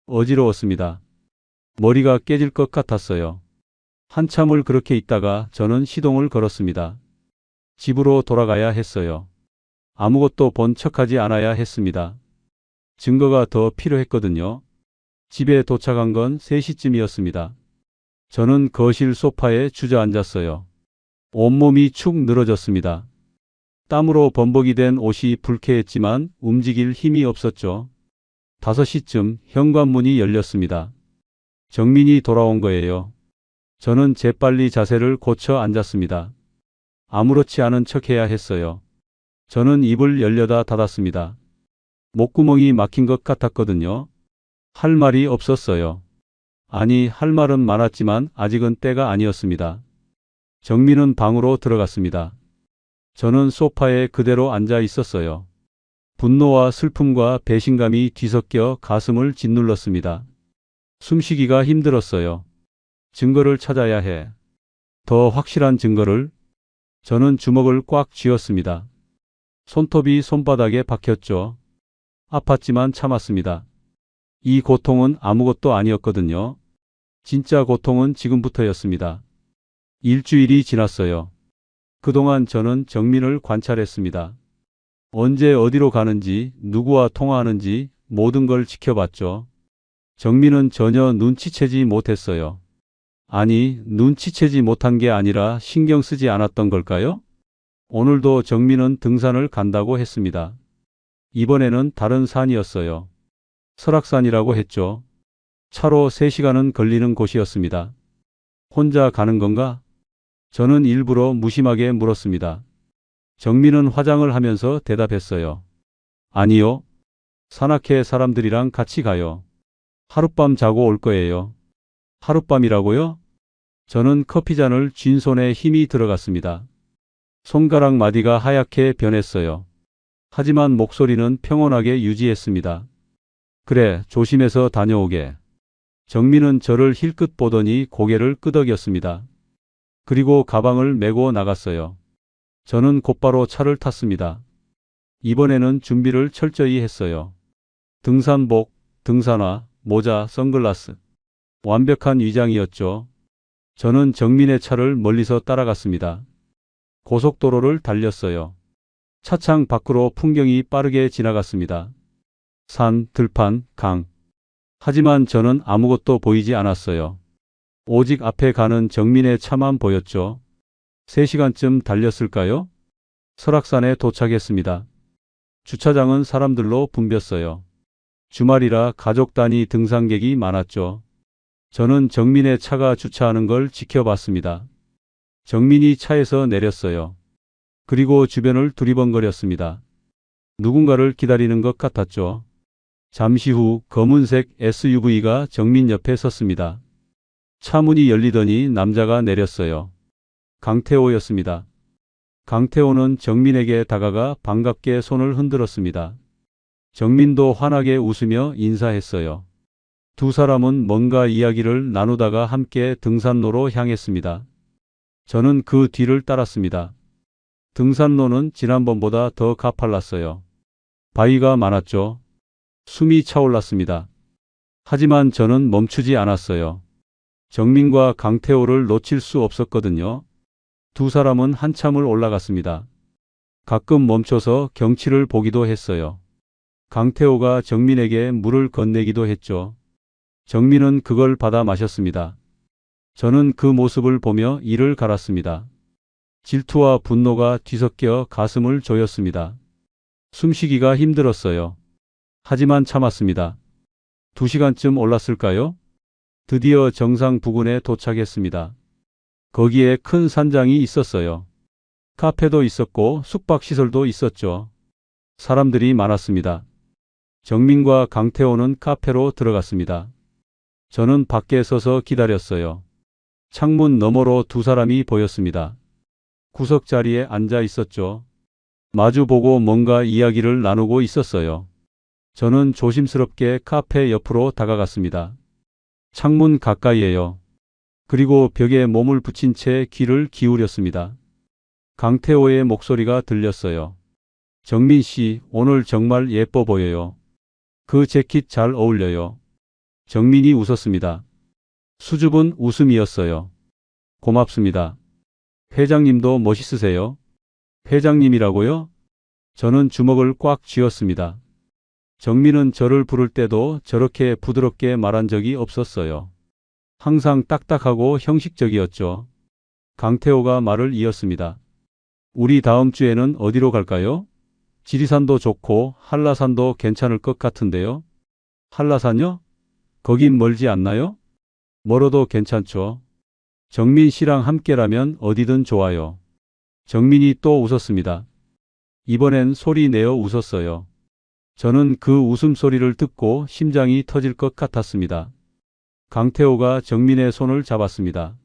어지러웠습니다. 머리가 깨질 것 같았어요. 한참을 그렇게 있다가 저는 시동을 걸었습니다. 집으로 돌아가야 했어요. 아무것도 본 척하지 않아야 했습니다. 증거가 더 필요했거든요. 집에 도착한 건 3시쯤이었습니다. 저는 거실 소파에 주저앉았어요. 온몸이 축 늘어졌습니다. 땀으로 범벅이 된 옷이 불쾌했지만 움직일 힘이 없었죠. 5시쯤 현관문이 열렸습니다. 정민이 돌아온 거예요. 저는 재빨리 자세를 고쳐 앉았습니다. 아무렇지 않은 척해야 했어요. 저는 입을 열려다 닫았습니다. 목구멍이 막힌 것 같았거든요. 할 말이 없었어요. 아니, 할 말은 많았지만 아직은 때가 아니었습니다. 정민은 방으로 들어갔습니다. 저는 소파에 그대로 앉아 있었어요. 분노와 슬픔과 배신감이 뒤섞여 가슴을 짓눌렀습니다. 숨쉬기가 힘들었어요. 증거를 찾아야 해. 더 확실한 증거를. 저는 주먹을 꽉 쥐었습니다. 손톱이 손바닥에 박혔죠. 아팠지만 참았습니다. 이 고통은 아무것도 아니었거든요. 진짜 고통은 지금부터였습니다. 일주일이 지났어요. 그동안 저는 정민을 관찰했습니다. 언제 어디로 가는지, 누구와 통화하는지 모든 걸 지켜봤죠. 정민은 전혀 눈치채지 못했어요. 아니, 눈치채지 못한 게 아니라 신경 쓰지 않았던 걸까요? 오늘도 정민은 등산을 간다고 했습니다. 이번에는 다른 산이었어요. 설악산이라고 했죠. 차로 3시간은 걸리는 곳이었습니다. 혼자 가는 건가? 저는 일부러 무심하게 물었습니다. 정민은 화장을 하면서 대답했어요. 아니요. 산악회 사람들이랑 같이 가요. 하룻밤 자고 올 거예요. 하룻밤이라고요? 저는 커피잔을 쥔 손에 힘이 들어갔습니다. 손가락 마디가 하얗게 변했어요. 하지만 목소리는 평온하게 유지했습니다. 그래, 조심해서 다녀오게. 정민은 저를 힐끗 보더니 고개를 끄덕였습니다. 그리고 가방을 메고 나갔어요. 저는 곧바로 차를 탔습니다. 이번에는 준비를 철저히 했어요. 등산복, 등산화, 모자, 선글라스. 완벽한 위장이었죠. 저는 정민의 차를 멀리서 따라갔습니다. 고속도로를 달렸어요. 차창 밖으로 풍경이 빠르게 지나갔습니다. 산, 들판, 강. 하지만 저는 아무것도 보이지 않았어요. 오직 앞에 가는 정민의 차만 보였죠. 3시간쯤 달렸을까요? 설악산에 도착했습니다. 주차장은 사람들로 붐볐어요. 주말이라 가족 단위 등산객이 많았죠. 저는 정민의 차가 주차하는 걸 지켜봤습니다. 정민이 차에서 내렸어요. 그리고 주변을 두리번거렸습니다. 누군가를 기다리는 것 같았죠. 잠시 후 검은색 SUV가 정민 옆에 섰습니다. 차 문이 열리더니 남자가 내렸어요. 강태호였습니다. 강태호는 정민에게 다가가 반갑게 손을 흔들었습니다. 정민도 환하게 웃으며 인사했어요. 두 사람은 뭔가 이야기를 나누다가 함께 등산로로 향했습니다. 저는 그 뒤를 따랐습니다. 등산로는 지난번보다 더 가팔랐어요. 바위가 많았죠. 숨이 차올랐습니다. 하지만 저는 멈추지 않았어요. 정민과 강태호를 놓칠 수 없었거든요. 두 사람은 한참을 올라갔습니다. 가끔 멈춰서 경치를 보기도 했어요. 강태호가 정민에게 물을 건네기도 했죠. 정민은 그걸 받아 마셨습니다. 저는 그 모습을 보며 이를 갈았습니다. 질투와 분노가 뒤섞여 가슴을 조였습니다. 숨쉬기가 힘들었어요. 하지만 참았습니다. 2시간쯤 올랐을까요? 드디어 정상 부근에 도착했습니다. 거기에 큰 산장이 있었어요. 카페도 있었고 숙박시설도 있었죠. 사람들이 많았습니다. 정민과 강태호는 카페로 들어갔습니다. 저는 밖에 서서 기다렸어요. 창문 너머로 두 사람이 보였습니다. 구석자리에 앉아 있었죠. 마주보고 뭔가 이야기를 나누고 있었어요. 저는 조심스럽게 카페 옆으로 다가갔습니다. 창문 가까이에요. 그리고 벽에 몸을 붙인 채 귀를 기울였습니다. 강태호의 목소리가 들렸어요. 정민 씨, 오늘 정말 예뻐 보여요. 그 재킷 잘 어울려요. 정민이 웃었습니다. 수줍은 웃음이었어요. 고맙습니다. 회장님도 멋있으세요. 회장님이라고요? 저는 주먹을 꽉 쥐었습니다. 정민은 저를 부를 때도 저렇게 부드럽게 말한 적이 없었어요. 항상 딱딱하고 형식적이었죠. 강태호가 말을 이었습니다. 우리 다음 주에는 어디로 갈까요? 지리산도 좋고 한라산도 괜찮을 것 같은데요. 한라산요? 거긴 멀지 않나요? 멀어도 괜찮죠. 정민 씨랑 함께라면 어디든 좋아요. 정민이 또 웃었습니다. 이번엔 소리 내어 웃었어요. 저는 그 웃음소리를 듣고 심장이 터질 것 같았습니다. 강태호가 정민의 손을 잡았습니다.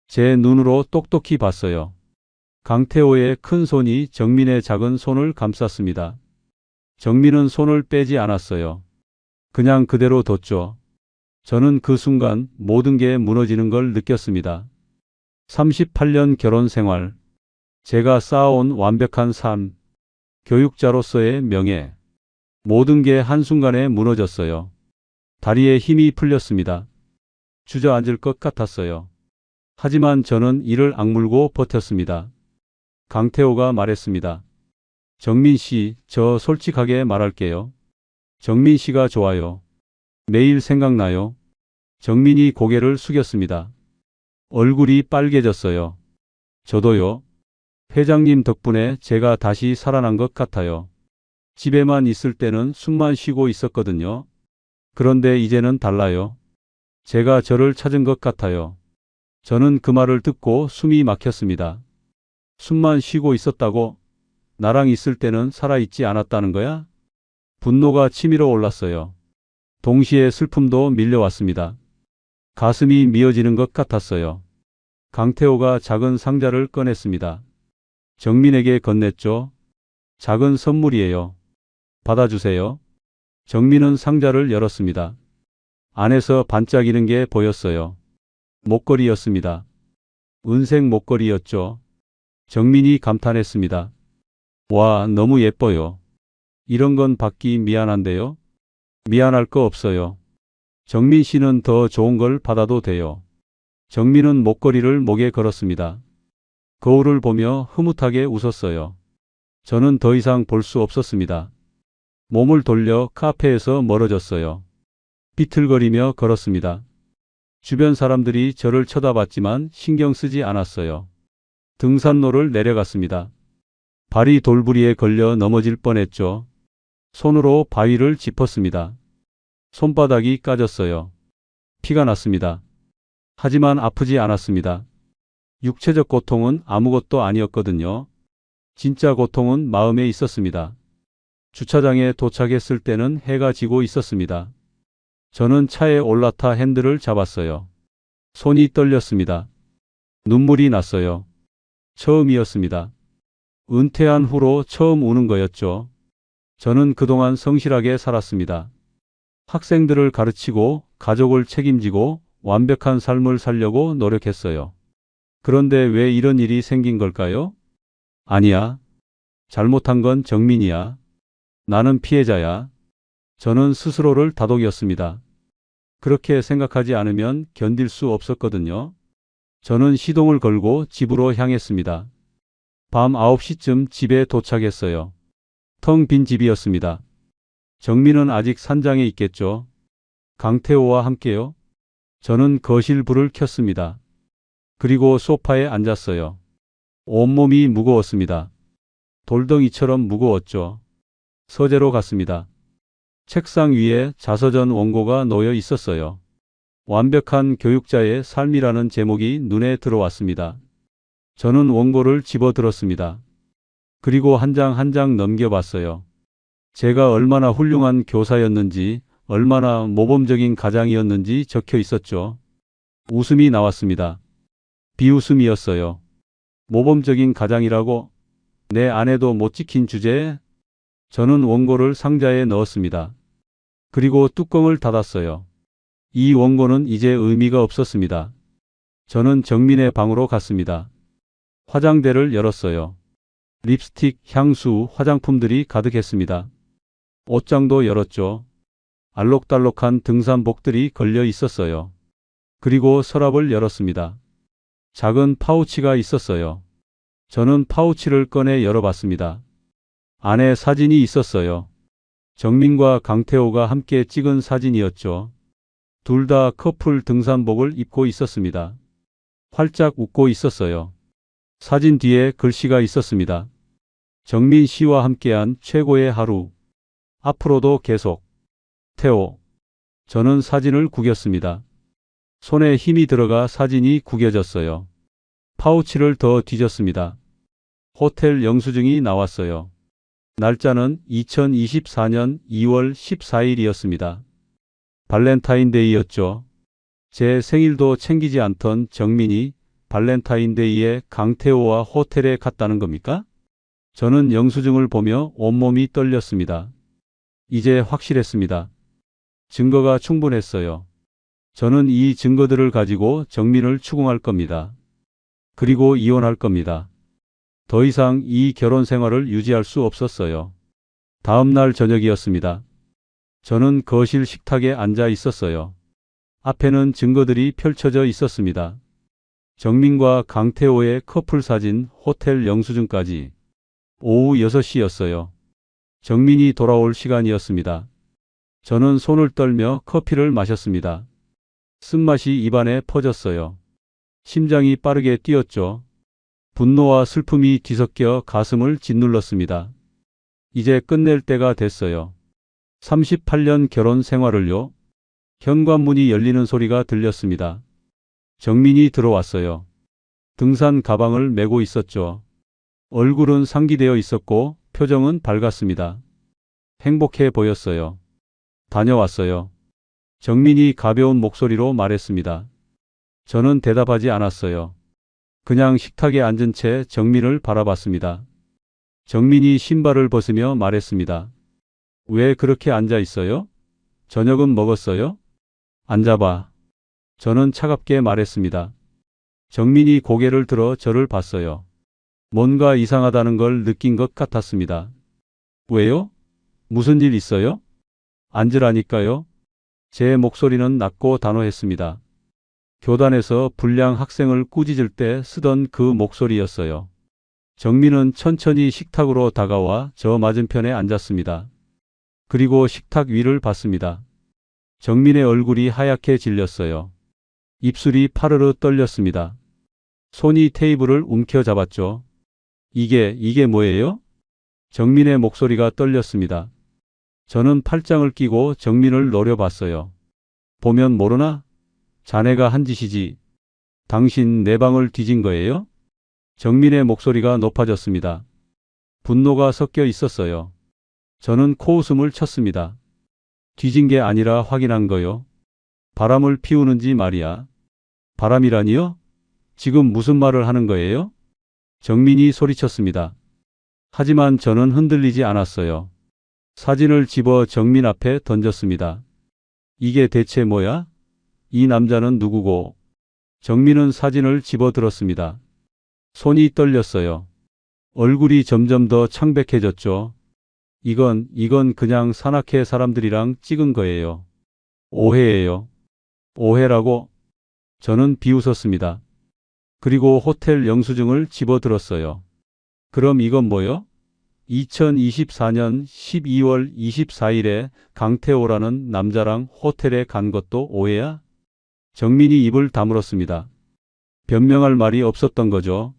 제 눈으로 똑똑히 봤어요. 강태호의 큰 손이 정민의 작은 손을 감쌌습니다. 정민은 손을 빼지 않았어요. 그냥 그대로 뒀죠. 저는 그 순간 모든 게 무너지는 걸 느꼈습니다. 38년 결혼 생활. 제가 쌓아온 완벽한 삶, 교육자로서의 명예, 모든 게 한순간에 무너졌어요. 다리에 힘이 풀렸습니다. 주저앉을 것 같았어요. 하지만 저는 이를 악물고 버텼습니다. 강태호가 말했습니다. 정민 씨, 저 솔직하게 말할게요. 정민 씨가 좋아요. 매일 생각나요. 정민이 고개를 숙였습니다. 얼굴이 빨개졌어요. 저도요. 회장님 덕분에 제가 다시 살아난 것 같아요. 집에만 있을 때는 숨만 쉬고 있었거든요. 그런데 이제는 달라요. 제가 저를 찾은 것 같아요. 저는 그 말을 듣고 숨이 막혔습니다. 숨만 쉬고 있었다고? 나랑 있을 때는 살아있지 않았다는 거야? 분노가 치밀어 올랐어요. 동시에 슬픔도 밀려왔습니다. 가슴이 미어지는 것 같았어요. 강태호가 작은 상자를 꺼냈습니다. 정민에게 건넸죠. 작은 선물이에요. 받아주세요. 정민은 상자를 열었습니다. 안에서 반짝이는 게 보였어요. 목걸이였습니다. 은색 목걸이였죠. 정민이 감탄했습니다. 와, 너무 예뻐요. 이런 건 받기 미안한데요. 미안할 거 없어요. 정민 씨는 더 좋은 걸 받아도 돼요. 정민은 목걸이를 목에 걸었습니다. 거울을 보며 흐뭇하게 웃었어요. 저는 더 이상 볼 수 없었습니다. 몸을 돌려 카페에서 멀어졌어요. 비틀거리며 걸었습니다. 주변 사람들이 저를 쳐다봤지만 신경 쓰지 않았어요. 등산로를 내려갔습니다. 발이 돌부리에 걸려 넘어질 뻔했죠. 손으로 바위를 짚었습니다. 손바닥이 까졌어요. 피가 났습니다. 하지만 아프지 않았습니다. 육체적 고통은 아무것도 아니었거든요. 진짜 고통은 마음에 있었습니다. 주차장에 도착했을 때는 해가 지고 있었습니다. 저는 차에 올라타 핸들을 잡았어요. 손이 떨렸습니다. 눈물이 났어요. 처음이었습니다. 은퇴한 후로 처음 우는 거였죠. 저는 그동안 성실하게 살았습니다. 학생들을 가르치고 가족을 책임지고 완벽한 삶을 살려고 노력했어요. 그런데 왜 이런 일이 생긴 걸까요? 아니야. 잘못한 건 정민이야. 나는 피해자야. 저는 스스로를 다독였습니다. 그렇게 생각하지 않으면 견딜 수 없었거든요. 저는 시동을 걸고 집으로 향했습니다. 밤 9시쯤 집에 도착했어요. 텅 빈 집이었습니다. 정민은 아직 산장에 있겠죠. 강태호와 함께요. 저는 거실 불을 켰습니다. 그리고 소파에 앉았어요. 온몸이 무거웠습니다. 돌덩이처럼 무거웠죠. 서재로 갔습니다. 책상 위에 자서전 원고가 놓여 있었어요. 완벽한 교육자의 삶이라는 제목이 눈에 들어왔습니다. 저는 원고를 집어들었습니다. 그리고 한 장 한 장 넘겨봤어요. 제가 얼마나 훌륭한 교사였는지, 얼마나 모범적인 가장이었는지 적혀 있었죠. 웃음이 나왔습니다. 비웃음이었어요. 모범적인 가장이라고? 내 아내도 못 지킨 주제에? 저는 원고를 상자에 넣었습니다. 그리고 뚜껑을 닫았어요. 이 원고는 이제 의미가 없었습니다. 저는 정민의 방으로 갔습니다. 화장대를 열었어요. 립스틱, 향수, 화장품들이 가득했습니다. 옷장도 열었죠. 알록달록한 등산복들이 걸려 있었어요. 그리고 서랍을 열었습니다. 작은 파우치가 있었어요. 저는 파우치를 꺼내 열어봤습니다. 안에 사진이 있었어요. 정민과 강태호가 함께 찍은 사진이었죠. 둘 다 커플 등산복을 입고 있었습니다. 활짝 웃고 있었어요. 사진 뒤에 글씨가 있었습니다. 정민 씨와 함께한 최고의 하루. 앞으로도 계속. 태호. 저는 사진을 구겼습니다. 손에 힘이 들어가 사진이 구겨졌어요. 파우치를 더 뒤졌습니다. 호텔 영수증이 나왔어요. 날짜는 2024년 2월 14일이었습니다. 발렌타인데이였죠. 제 생일도 챙기지 않던 정민이 발렌타인데이에 강태호와 호텔에 갔다는 겁니까? 저는 영수증을 보며 온몸이 떨렸습니다. 이제 확실했습니다. 증거가 충분했어요. 저는 이 증거들을 가지고 정민을 추궁할 겁니다. 그리고 이혼할 겁니다. 더 이상 이 결혼 생활을 유지할 수 없었어요. 다음 날 저녁이었습니다. 저는 거실 식탁에 앉아 있었어요. 앞에는 증거들이 펼쳐져 있었습니다. 정민과 강태호의 커플 사진, 호텔 영수증까지. 오후 6시였어요. 정민이 돌아올 시간이었습니다. 저는 손을 떨며 커피를 마셨습니다. 쓴맛이 입안에 퍼졌어요. 심장이 빠르게 뛰었죠. 분노와 슬픔이 뒤섞여 가슴을 짓눌렀습니다. 이제 끝낼 때가 됐어요. 38년 결혼 생활을요. 현관문이 열리는 소리가 들렸습니다. 정민이 들어왔어요. 등산 가방을 메고 있었죠. 얼굴은 상기되어 있었고 표정은 밝았습니다. 행복해 보였어요. 다녀왔어요. 정민이 가벼운 목소리로 말했습니다. 저는 대답하지 않았어요. 그냥 식탁에 앉은 채 정민을 바라봤습니다. 정민이 신발을 벗으며 말했습니다. 왜 그렇게 앉아 있어요? 저녁은 먹었어요? 앉아봐. 저는 차갑게 말했습니다. 정민이 고개를 들어 저를 봤어요. 뭔가 이상하다는 걸 느낀 것 같았습니다. 왜요? 무슨 일 있어요? 앉으라니까요. 제 목소리는 낮고 단호했습니다. 교단에서 불량 학생을 꾸짖을 때 쓰던 그 목소리였어요. 정민은 천천히 식탁으로 다가와 저 맞은편에 앉았습니다. 그리고 식탁 위를 봤습니다. 정민의 얼굴이 하얗게 질렸어요. 입술이 파르르 떨렸습니다. 손이 테이블을 움켜잡았죠. 이게 뭐예요? 정민의 목소리가 떨렸습니다. 저는 팔짱을 끼고 정민을 노려봤어요. 보면 모르나? 자네가 한 짓이지. 당신 내 방을 뒤진 거예요? 정민의 목소리가 높아졌습니다. 분노가 섞여 있었어요. 저는 코웃음을 쳤습니다. 뒤진 게 아니라 확인한 거요. 바람을 피우는지 말이야. 바람이라니요? 지금 무슨 말을 하는 거예요? 정민이 소리쳤습니다. 하지만 저는 흔들리지 않았어요. 사진을 집어 정민 앞에 던졌습니다. 이게 대체 뭐야? 이 남자는 누구고? 정민은 사진을 집어들었습니다. 손이 떨렸어요. 얼굴이 점점 더 창백해졌죠. 이건 그냥 산악회 사람들이랑 찍은 거예요. 오해예요. 오해라고? 저는 비웃었습니다. 그리고 호텔 영수증을 집어들었어요. 그럼 이건 뭐요? 2024년 12월 24일에 강태호라는 남자랑 호텔에 간 것도 오해야? 정민이 입을 다물었습니다. 변명할 말이 없었던 거죠.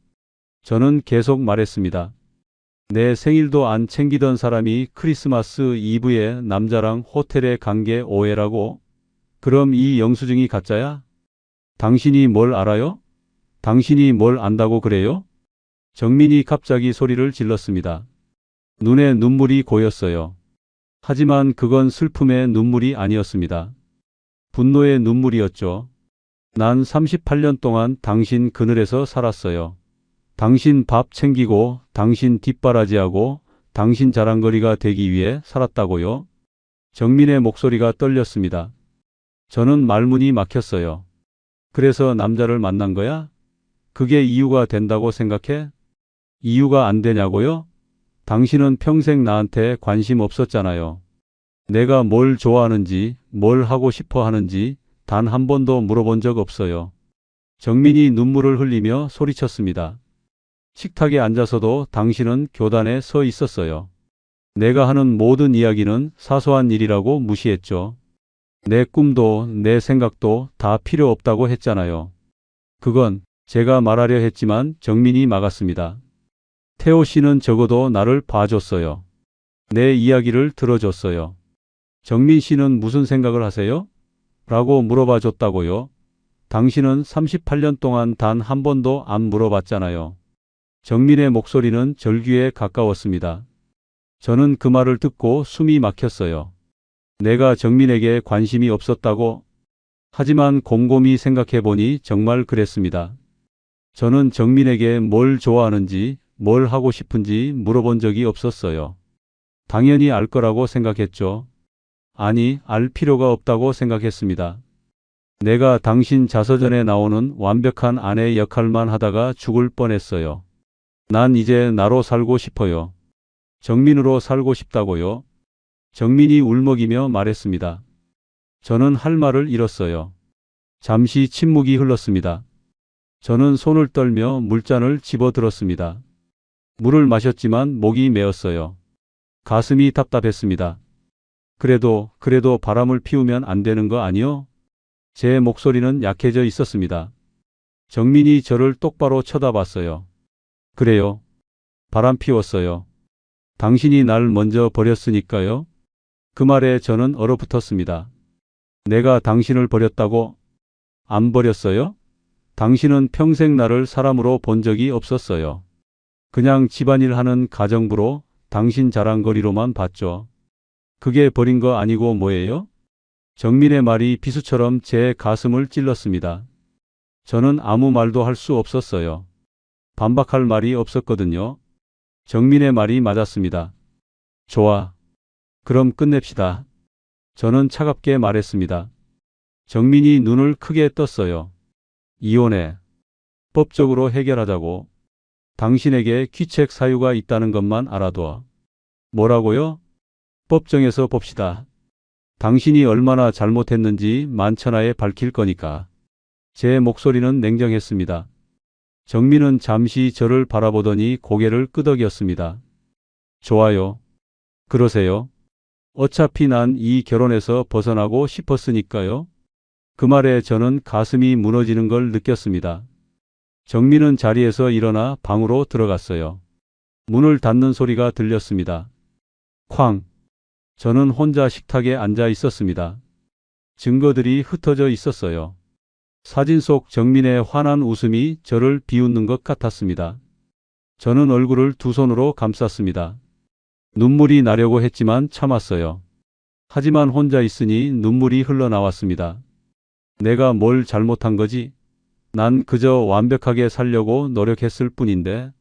저는 계속 말했습니다. 내 생일도 안 챙기던 사람이 크리스마스 이브에 남자랑 호텔에 간 게 오해라고? 그럼 이 영수증이 가짜야? 당신이 뭘 알아요? 당신이 뭘 안다고 그래요? 정민이 갑자기 소리를 질렀습니다. 눈에 눈물이 고였어요. 하지만 그건 슬픔의 눈물이 아니었습니다. 분노의 눈물이었죠. 난 38년 동안 당신 그늘에서 살았어요. 당신 밥 챙기고 당신 뒷바라지하고 당신 자랑거리가 되기 위해 살았다고요. 정민의 목소리가 떨렸습니다. 저는 말문이 막혔어요. 그래서 남자를 만난 거야? 그게 이유가 된다고 생각해? 이유가 안 되냐고요? 당신은 평생 나한테 관심 없었잖아요. 내가 뭘 좋아하는지, 뭘 하고 싶어 하는지 단 한 번도 물어본 적 없어요. 정민이 눈물을 흘리며 소리쳤습니다. 식탁에 앉아서도 당신은 교단에 서 있었어요. 내가 하는 모든 이야기는 사소한 일이라고 무시했죠. 내 꿈도 내 생각도 다 필요 없다고 했잖아요. 그건 제가 말하려 했지만 정민이 막았습니다. 태호 씨는 적어도 나를 봐줬어요. 내 이야기를 들어줬어요. 정민 씨는 무슨 생각을 하세요? 라고 물어봐 줬다고요. 당신은 38년 동안 단 한 번도 안 물어봤잖아요. 정민의 목소리는 절규에 가까웠습니다. 저는 그 말을 듣고 숨이 막혔어요. 내가 정민에게 관심이 없었다고? 하지만 곰곰이 생각해보니 정말 그랬습니다. 저는 정민에게 뭘 좋아하는지, 뭘 하고 싶은지 물어본 적이 없었어요. 당연히 알 거라고 생각했죠. 아니, 알 필요가 없다고 생각했습니다. 내가 당신 자서전에 나오는 완벽한 아내 역할만 하다가 죽을 뻔했어요. 난 이제 나로 살고 싶어요. 정민으로 살고 싶다고요. 정민이 울먹이며 말했습니다. 저는 할 말을 잃었어요. 잠시 침묵이 흘렀습니다. 저는 손을 떨며 물잔을 집어들었습니다. 물을 마셨지만 목이 메었어요. 가슴이 답답했습니다. 그래도 바람을 피우면 안 되는 거 아니요? 제 목소리는 약해져 있었습니다. 정민이 저를 똑바로 쳐다봤어요. 그래요. 바람 피웠어요. 당신이 날 먼저 버렸으니까요. 그 말에 저는 얼어붙었습니다. 내가 당신을 버렸다고? 안 버렸어요? 당신은 평생 나를 사람으로 본 적이 없었어요. 그냥 집안일 하는 가정부로 당신 자랑거리로만 봤죠. 그게 버린 거 아니고 뭐예요? 정민의 말이 비수처럼 제 가슴을 찔렀습니다. 저는 아무 말도 할 수 없었어요. 반박할 말이 없었거든요. 정민의 말이 맞았습니다. 좋아. 그럼 끝냅시다. 저는 차갑게 말했습니다. 정민이 눈을 크게 떴어요. 이혼해. 법적으로 해결하자고. 당신에게 귀책 사유가 있다는 것만 알아둬. 뭐라고요? 법정에서 봅시다. 당신이 얼마나 잘못했는지 만천하에 밝힐 거니까. 제 목소리는 냉정했습니다. 정민은 잠시 저를 바라보더니 고개를 끄덕였습니다. 좋아요. 그러세요. 어차피 난 이 결혼에서 벗어나고 싶었으니까요. 그 말에 저는 가슴이 무너지는 걸 느꼈습니다. 정민은 자리에서 일어나 방으로 들어갔어요. 문을 닫는 소리가 들렸습니다. 쾅. 저는 혼자 식탁에 앉아 있었습니다. 증거들이 흩어져 있었어요. 사진 속 정민의 환한 웃음이 저를 비웃는 것 같았습니다. 저는 얼굴을 두 손으로 감쌌습니다. 눈물이 나려고 했지만 참았어요. 하지만 혼자 있으니 눈물이 흘러나왔습니다. 내가 뭘 잘못한 거지? 난 그저 완벽하게 살려고 노력했을 뿐인데.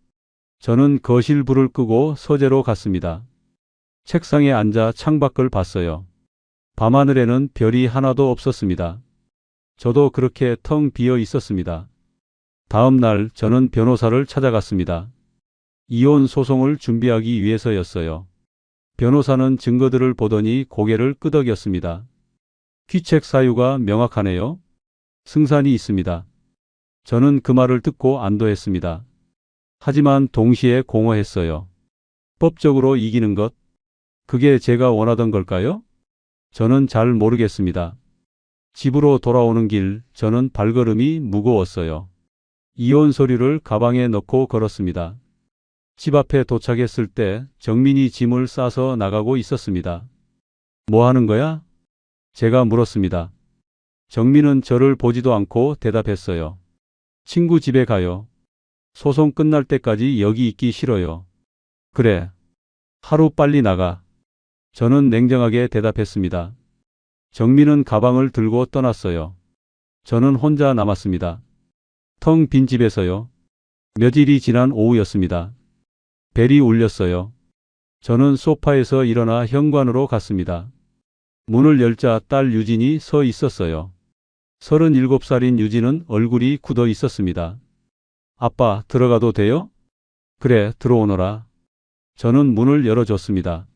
저는 거실 불을 끄고 서재로 갔습니다. 책상에 앉아 창밖을 봤어요. 밤하늘에는 별이 하나도 없었습니다. 저도 그렇게 텅 비어 있었습니다. 다음 날 저는 변호사를 찾아갔습니다. 이혼 소송을 준비하기 위해서였어요. 변호사는 증거들을 보더니 고개를 끄덕였습니다. 귀책 사유가 명확하네요. 승산이 있습니다. 저는 그 말을 듣고 안도했습니다. 하지만 동시에 공허했어요. 법적으로 이기는 것, 그게 제가 원하던 걸까요? 저는 잘 모르겠습니다. 집으로 돌아오는 길, 저는 발걸음이 무거웠어요. 이혼 서류를 가방에 넣고 걸었습니다. 집 앞에 도착했을 때 정민이 짐을 싸서 나가고 있었습니다. 뭐 하는 거야? 제가 물었습니다. 정민은 저를 보지도 않고 대답했어요. 친구 집에 가요. 소송 끝날 때까지 여기 있기 싫어요. 그래. 하루 빨리 나가. 저는 냉정하게 대답했습니다. 정민은 가방을 들고 떠났어요. 저는 혼자 남았습니다. 텅 빈 집에서요. 며칠이 지난 오후였습니다. 벨이 울렸어요. 저는 소파에서 일어나 현관으로 갔습니다. 문을 열자 딸 유진이 서 있었어요. 37살인 유진은 얼굴이 굳어 있었습니다. 아빠, 들어가도 돼요? 그래, 들어오너라. 저는 문을 열어줬습니다.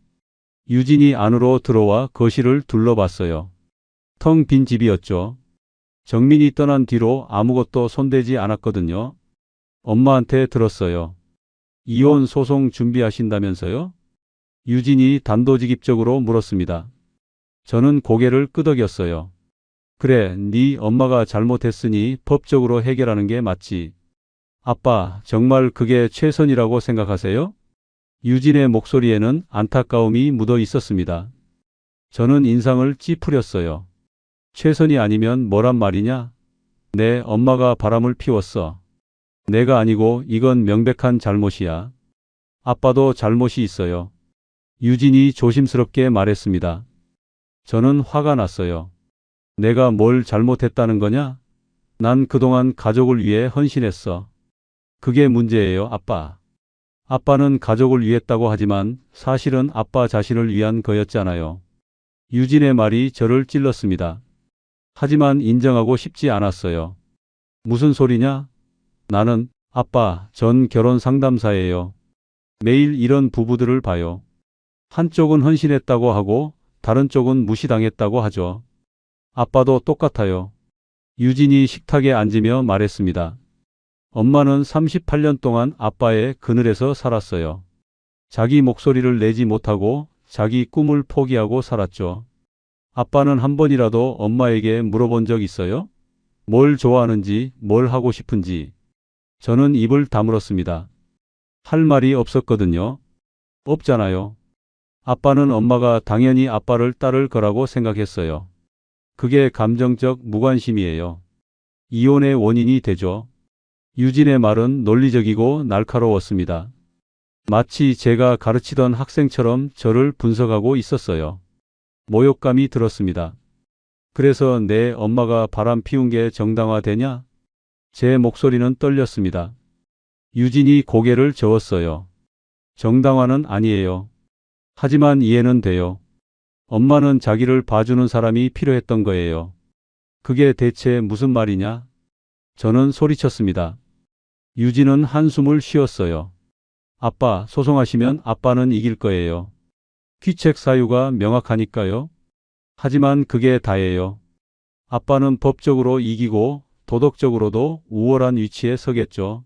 유진이 안으로 들어와 거실을 둘러봤어요. 텅 빈 집이었죠. 정민이 떠난 뒤로 아무것도 손대지 않았거든요. 엄마한테 들었어요. 이혼 소송 준비하신다면서요? 유진이 단도직입적으로 물었습니다. 저는 고개를 끄덕였어요. 그래, 네 엄마가 잘못했으니 법적으로 해결하는 게 맞지. 아빠, 정말 그게 최선이라고 생각하세요? 유진의 목소리에는 안타까움이 묻어 있었습니다. 저는 인상을 찌푸렸어요. 최선이 아니면 뭐란 말이냐? 내 엄마가 바람을 피웠어. 내가 아니고 이건 명백한 잘못이야. 아빠도 잘못이 있어요. 유진이 조심스럽게 말했습니다. 저는 화가 났어요. 내가 뭘 잘못했다는 거냐? 난 그동안 가족을 위해 헌신했어. 그게 문제예요, 아빠. 아빠는 가족을 위했다고 하지만 사실은 아빠 자신을 위한 거였잖아요. 유진의 말이 저를 찔렀습니다. 하지만 인정하고 싶지 않았어요. 무슨 소리냐? 나는 아빠, 전 결혼 상담사예요. 매일 이런 부부들을 봐요. 한쪽은 헌신했다고 하고 다른 쪽은 무시당했다고 하죠. 아빠도 똑같아요. 유진이 식탁에 앉으며 말했습니다. 엄마는 38년 동안 아빠의 그늘에서 살았어요. 자기 목소리를 내지 못하고 자기 꿈을 포기하고 살았죠. 아빠는 한 번이라도 엄마에게 물어본 적 있어요? 뭘 좋아하는지, 뭘 하고 싶은지. 저는 입을 다물었습니다. 할 말이 없었거든요. 없잖아요. 아빠는 엄마가 당연히 아빠를 따를 거라고 생각했어요. 그게 감정적 무관심이에요. 이혼의 원인이 되죠. 유진의 말은 논리적이고 날카로웠습니다. 마치 제가 가르치던 학생처럼 저를 분석하고 있었어요. 모욕감이 들었습니다. 그래서 내 엄마가 바람 피운 게 정당화되냐? 제 목소리는 떨렸습니다. 유진이 고개를 저었어요. 정당화는 아니에요. 하지만 이해는 돼요. 엄마는 자기를 봐주는 사람이 필요했던 거예요. 그게 대체 무슨 말이냐? 저는 소리쳤습니다. 유진은 한숨을 쉬었어요. 아빠, 소송하시면 아빠는 이길 거예요. 귀책 사유가 명확하니까요. 하지만 그게 다예요. 아빠는 법적으로 이기고 도덕적으로도 우월한 위치에 서겠죠.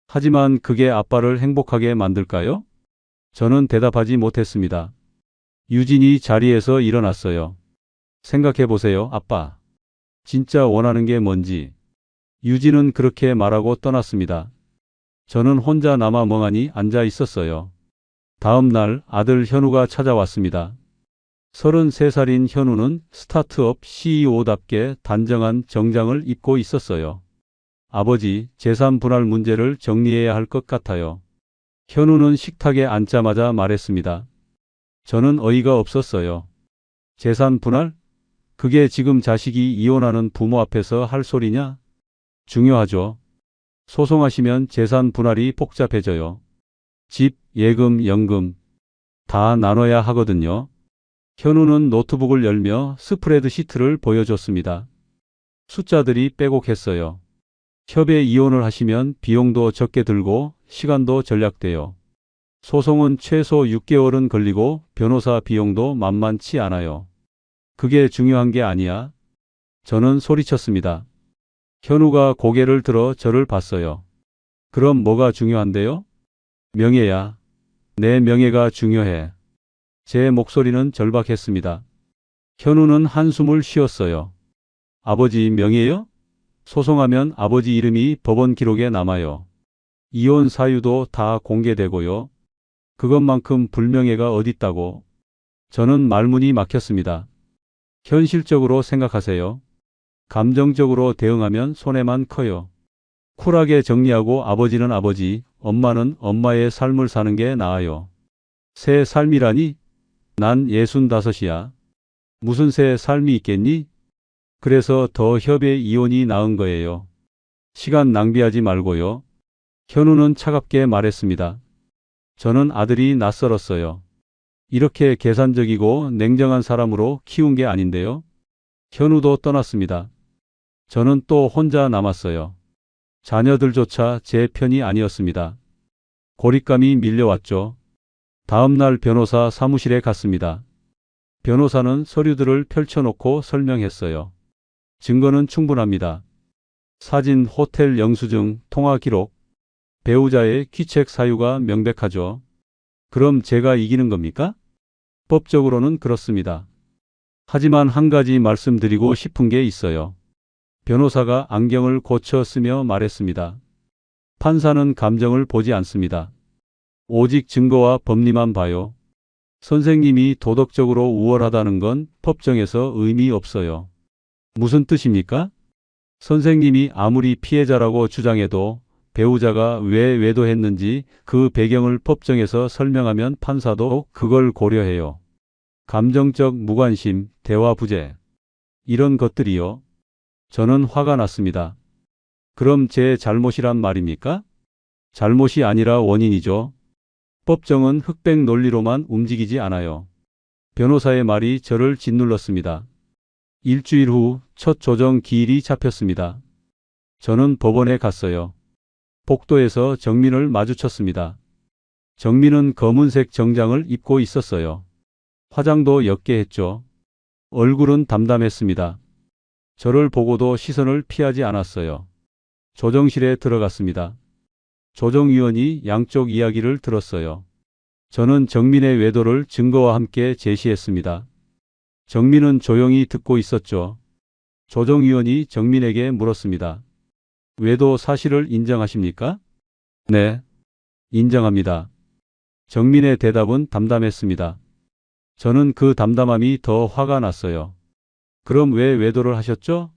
하지만 그게 아빠를 행복하게 만들까요? 저는 대답하지 못했습니다. 유진이 자리에서 일어났어요. 생각해 보세요, 아빠. 진짜 원하는 게 뭔지. 유진은 그렇게 말하고 떠났습니다. 저는 혼자 남아 멍하니 앉아 있었어요. 다음 날 아들 현우가 찾아왔습니다. 33살인 현우는 스타트업 CEO답게 단정한 정장을 입고 있었어요. 아버지, 재산 분할 문제를 정리해야 할 것 같아요. 현우는 식탁에 앉자마자 말했습니다. 저는 어이가 없었어요. 재산 분할? 그게 지금 자식이 이혼하는 부모 앞에서 할 소리냐? 중요하죠. 소송하시면 재산 분할이 복잡해져요. 집, 예금, 연금 다 나눠야 하거든요. 현우는 노트북을 열며 스프레드 시트를 보여줬습니다. 숫자들이 빼곡했어요. 협의 이혼을 하시면 비용도 적게 들고 시간도 절약돼요. 소송은 최소 6개월은 걸리고 변호사 비용도 만만치 않아요. 그게 중요한 게 아니야. 저는 소리쳤습니다. 현우가 고개를 들어 저를 봤어요. 그럼 뭐가 중요한데요? 명예야. 내 명예가 중요해. 제 목소리는 절박했습니다. 현우는 한숨을 쉬었어요. 아버지 명예요? 소송하면 아버지 이름이 법원 기록에 남아요. 이혼 사유도 다 공개되고요. 그것만큼 불명예가 어딨다고. 저는 말문이 막혔습니다. 현실적으로 생각하세요. 감정적으로 대응하면 손해만 커요. 쿨하게 정리하고 아버지는 아버지, 엄마는 엄마의 삶을 사는 게 나아요. 새 삶이라니? 난 65이야. 무슨 새 삶이 있겠니? 그래서 더 협의 이혼이 나은 거예요. 시간 낭비하지 말고요. 현우는 차갑게 말했습니다. 저는 아들이 낯설었어요. 이렇게 계산적이고 냉정한 사람으로 키운 게 아닌데요. 현우도 떠났습니다. 저는 또 혼자 남았어요. 자녀들조차 제 편이 아니었습니다. 고립감이 밀려왔죠. 다음 날 변호사 사무실에 갔습니다. 변호사는 서류들을 펼쳐놓고 설명했어요. 증거는 충분합니다. 사진, 호텔 영수증, 통화 기록, 배우자의 귀책 사유가 명백하죠. 그럼 제가 이기는 겁니까? 법적으로는 그렇습니다. 하지만 한 가지 말씀드리고 싶은 게 있어요. 변호사가 안경을 고쳐 쓰며 말했습니다. 판사는 감정을 보지 않습니다. 오직 증거와 법리만 봐요. 선생님이 도덕적으로 우월하다는 건 법정에서 의미 없어요. 무슨 뜻입니까? 선생님이 아무리 피해자라고 주장해도 배우자가 왜 외도했는지 그 배경을 법정에서 설명하면 판사도 그걸 고려해요. 감정적 무관심, 대화 부재. 이런 것들이요. 저는 화가 났습니다. 그럼 제 잘못이란 말입니까? 잘못이 아니라 원인이죠. 법정은 흑백 논리로만 움직이지 않아요. 변호사의 말이 저를 짓눌렀습니다. 일주일 후 첫 조정 기일이 잡혔습니다. 저는 법원에 갔어요. 복도에서 정민을 마주쳤습니다. 정민은 검은색 정장을 입고 있었어요. 화장도 옅게 했죠. 얼굴은 담담했습니다. 저를 보고도 시선을 피하지 않았어요. 조정실에 들어갔습니다. 조정위원이 양쪽 이야기를 들었어요. 저는 정민의 외도를 증거와 함께 제시했습니다. 정민은 조용히 듣고 있었죠. 조정위원이 정민에게 물었습니다. 외도 사실을 인정하십니까? 네, 인정합니다. 정민의 대답은 담담했습니다. 저는 그 담담함이 더 화가 났어요. 그럼 왜 외도를 하셨죠?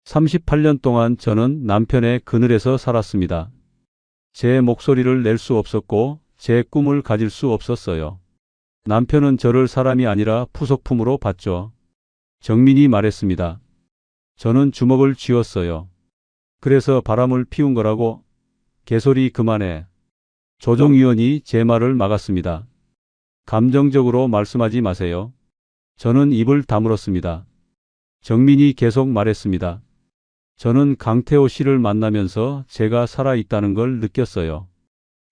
38년 동안 저는 남편의 그늘에서 살았습니다. 제 목소리를 낼 수 없었고 제 꿈을 가질 수 없었어요. 남편은 저를 사람이 아니라 부속품으로 봤죠. 정민이 말했습니다. 저는 주먹을 쥐었어요. 그래서 바람을 피운 거라고. 개소리 그만해. 조정위원이 제 말을 막았습니다. 감정적으로 말씀하지 마세요. 저는 입을 다물었습니다. 정민이 계속 말했습니다. 저는 강태호 씨를 만나면서 제가 살아있다는 걸 느꼈어요.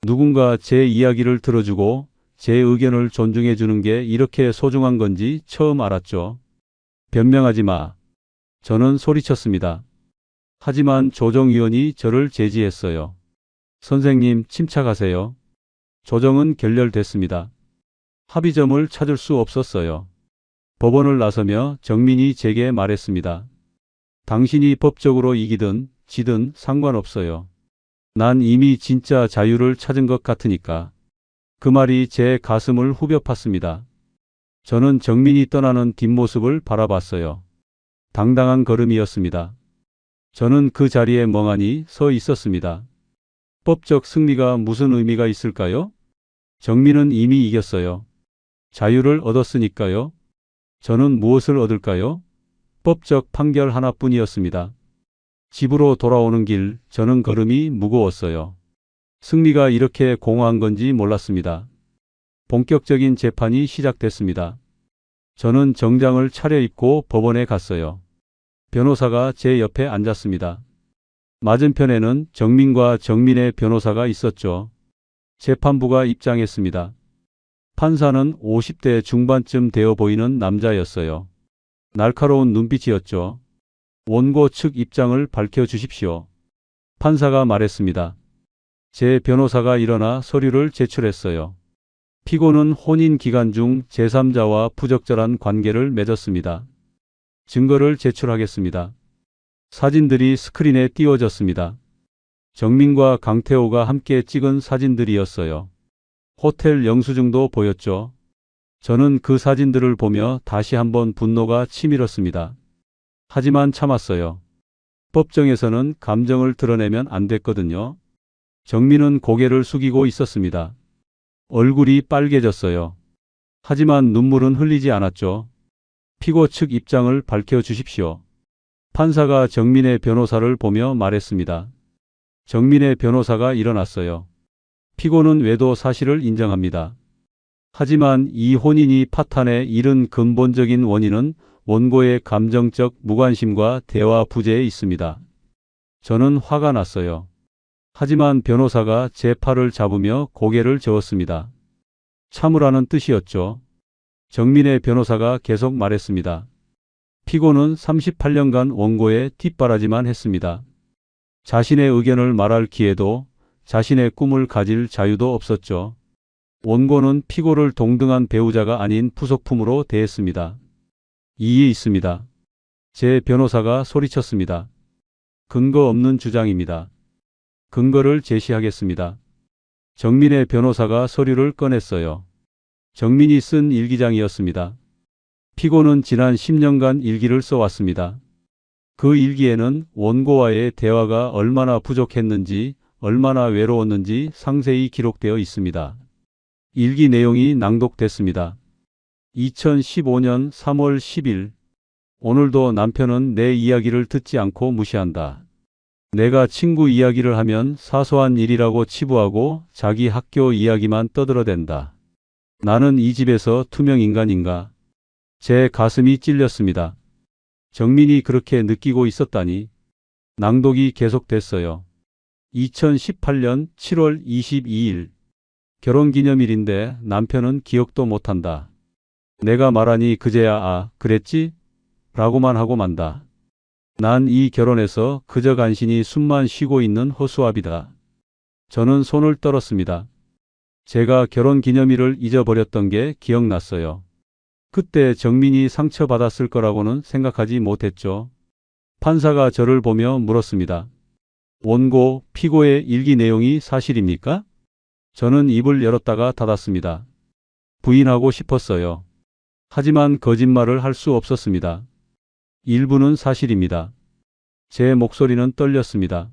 누군가 제 이야기를 들어주고 제 의견을 존중해 주는 게 이렇게 소중한 건지 처음 알았죠. 변명하지 마. 저는 소리쳤습니다. 하지만 조정위원이 저를 제지했어요. 선생님, 침착하세요. 조정은 결렬됐습니다. 합의점을 찾을 수 없었어요. 법원을 나서며 정민이 제게 말했습니다. 당신이 법적으로 이기든 지든 상관없어요. 난 이미 진짜 자유를 찾은 것 같으니까. 그 말이 제 가슴을 후벼 팠습니다. 저는 정민이 떠나는 뒷모습을 바라봤어요. 당당한 걸음이었습니다. 저는 그 자리에 멍하니 서 있었습니다. 법적 승리가 무슨 의미가 있을까요? 정민은 이미 이겼어요. 자유를 얻었으니까요. 저는 무엇을 얻을까요? 법적 판결 하나뿐이었습니다. 집으로 돌아오는 길, 저는 걸음이 무거웠어요. 승리가 이렇게 공허한 건지 몰랐습니다. 본격적인 재판이 시작됐습니다. 저는 정장을 차려입고 법원에 갔어요. 변호사가 제 옆에 앉았습니다. 맞은편에는 정민과 정민의 변호사가 있었죠. 재판부가 입장했습니다. 판사는 50대 중반쯤 되어 보이는 남자였어요. 날카로운 눈빛이었죠. 원고 측 입장을 밝혀주십시오. 판사가 말했습니다. 제 변호사가 일어나 서류를 제출했어요. 피고는 혼인 기간 중 제3자와 부적절한 관계를 맺었습니다. 증거를 제출하겠습니다. 사진들이 스크린에 띄워졌습니다. 정민과 강태호가 함께 찍은 사진들이었어요. 호텔 영수증도 보였죠. 저는 그 사진들을 보며 다시 한번 분노가 치밀었습니다. 하지만 참았어요. 법정에서는 감정을 드러내면 안 됐거든요. 정민은 고개를 숙이고 있었습니다. 얼굴이 빨개졌어요. 하지만 눈물은 흘리지 않았죠. 피고 측 입장을 밝혀주십시오. 판사가 정민의 변호사를 보며 말했습니다. 정민의 변호사가 일어났어요. 피고는 외도 사실을 인정합니다. 하지만 이 혼인이 파탄에 이른 근본적인 원인은 원고의 감정적 무관심과 대화 부재에 있습니다. 저는 화가 났어요. 하지만 변호사가 제 팔을 잡으며 고개를 저었습니다. 참으라는 뜻이었죠. 정민의 변호사가 계속 말했습니다. 피고는 38년간 원고에 뒷바라지만 했습니다. 자신의 의견을 말할 기회도 자신의 꿈을 가질 자유도 없었죠. 원고는 피고를 동등한 배우자가 아닌 부속품으로 대했습니다. 이의 있습니다. 제 변호사가 소리쳤습니다. 근거 없는 주장입니다. 근거를 제시하겠습니다. 정민의 변호사가 서류를 꺼냈어요. 정민이 쓴 일기장이었습니다. 피고는 지난 10년간 일기를 써왔습니다. 그 일기에는 원고와의 대화가 얼마나 부족했는지, 얼마나 외로웠는지 상세히 기록되어 있습니다. 일기 내용이 낭독됐습니다. 2015년 3월 10일. 오늘도 남편은 내 이야기를 듣지 않고 무시한다. 내가 친구 이야기를 하면 사소한 일이라고 치부하고 자기 학교 이야기만 떠들어댄다. 나는 이 집에서 투명 인간인가? 제 가슴이 찔렸습니다. 정민이 그렇게 느끼고 있었다니. 낭독이 계속됐어요. 2018년 7월 22일. 결혼기념일인데 남편은 기억도 못한다. 내가 말하니 그제야 아, 그랬지? 라고만 하고 만다. 난 이 결혼에서 그저 간신히 숨만 쉬고 있는 허수아비다. 저는 손을 떨었습니다. 제가 결혼기념일을 잊어버렸던 게 기억났어요. 그때 정민이 상처받았을 거라고는 생각하지 못했죠. 판사가 저를 보며 물었습니다. 원고, 피고의 일기 내용이 사실입니까? 저는 입을 열었다가 닫았습니다. 부인하고 싶었어요. 하지만 거짓말을 할 수 없었습니다. 일부는 사실입니다. 제 목소리는 떨렸습니다.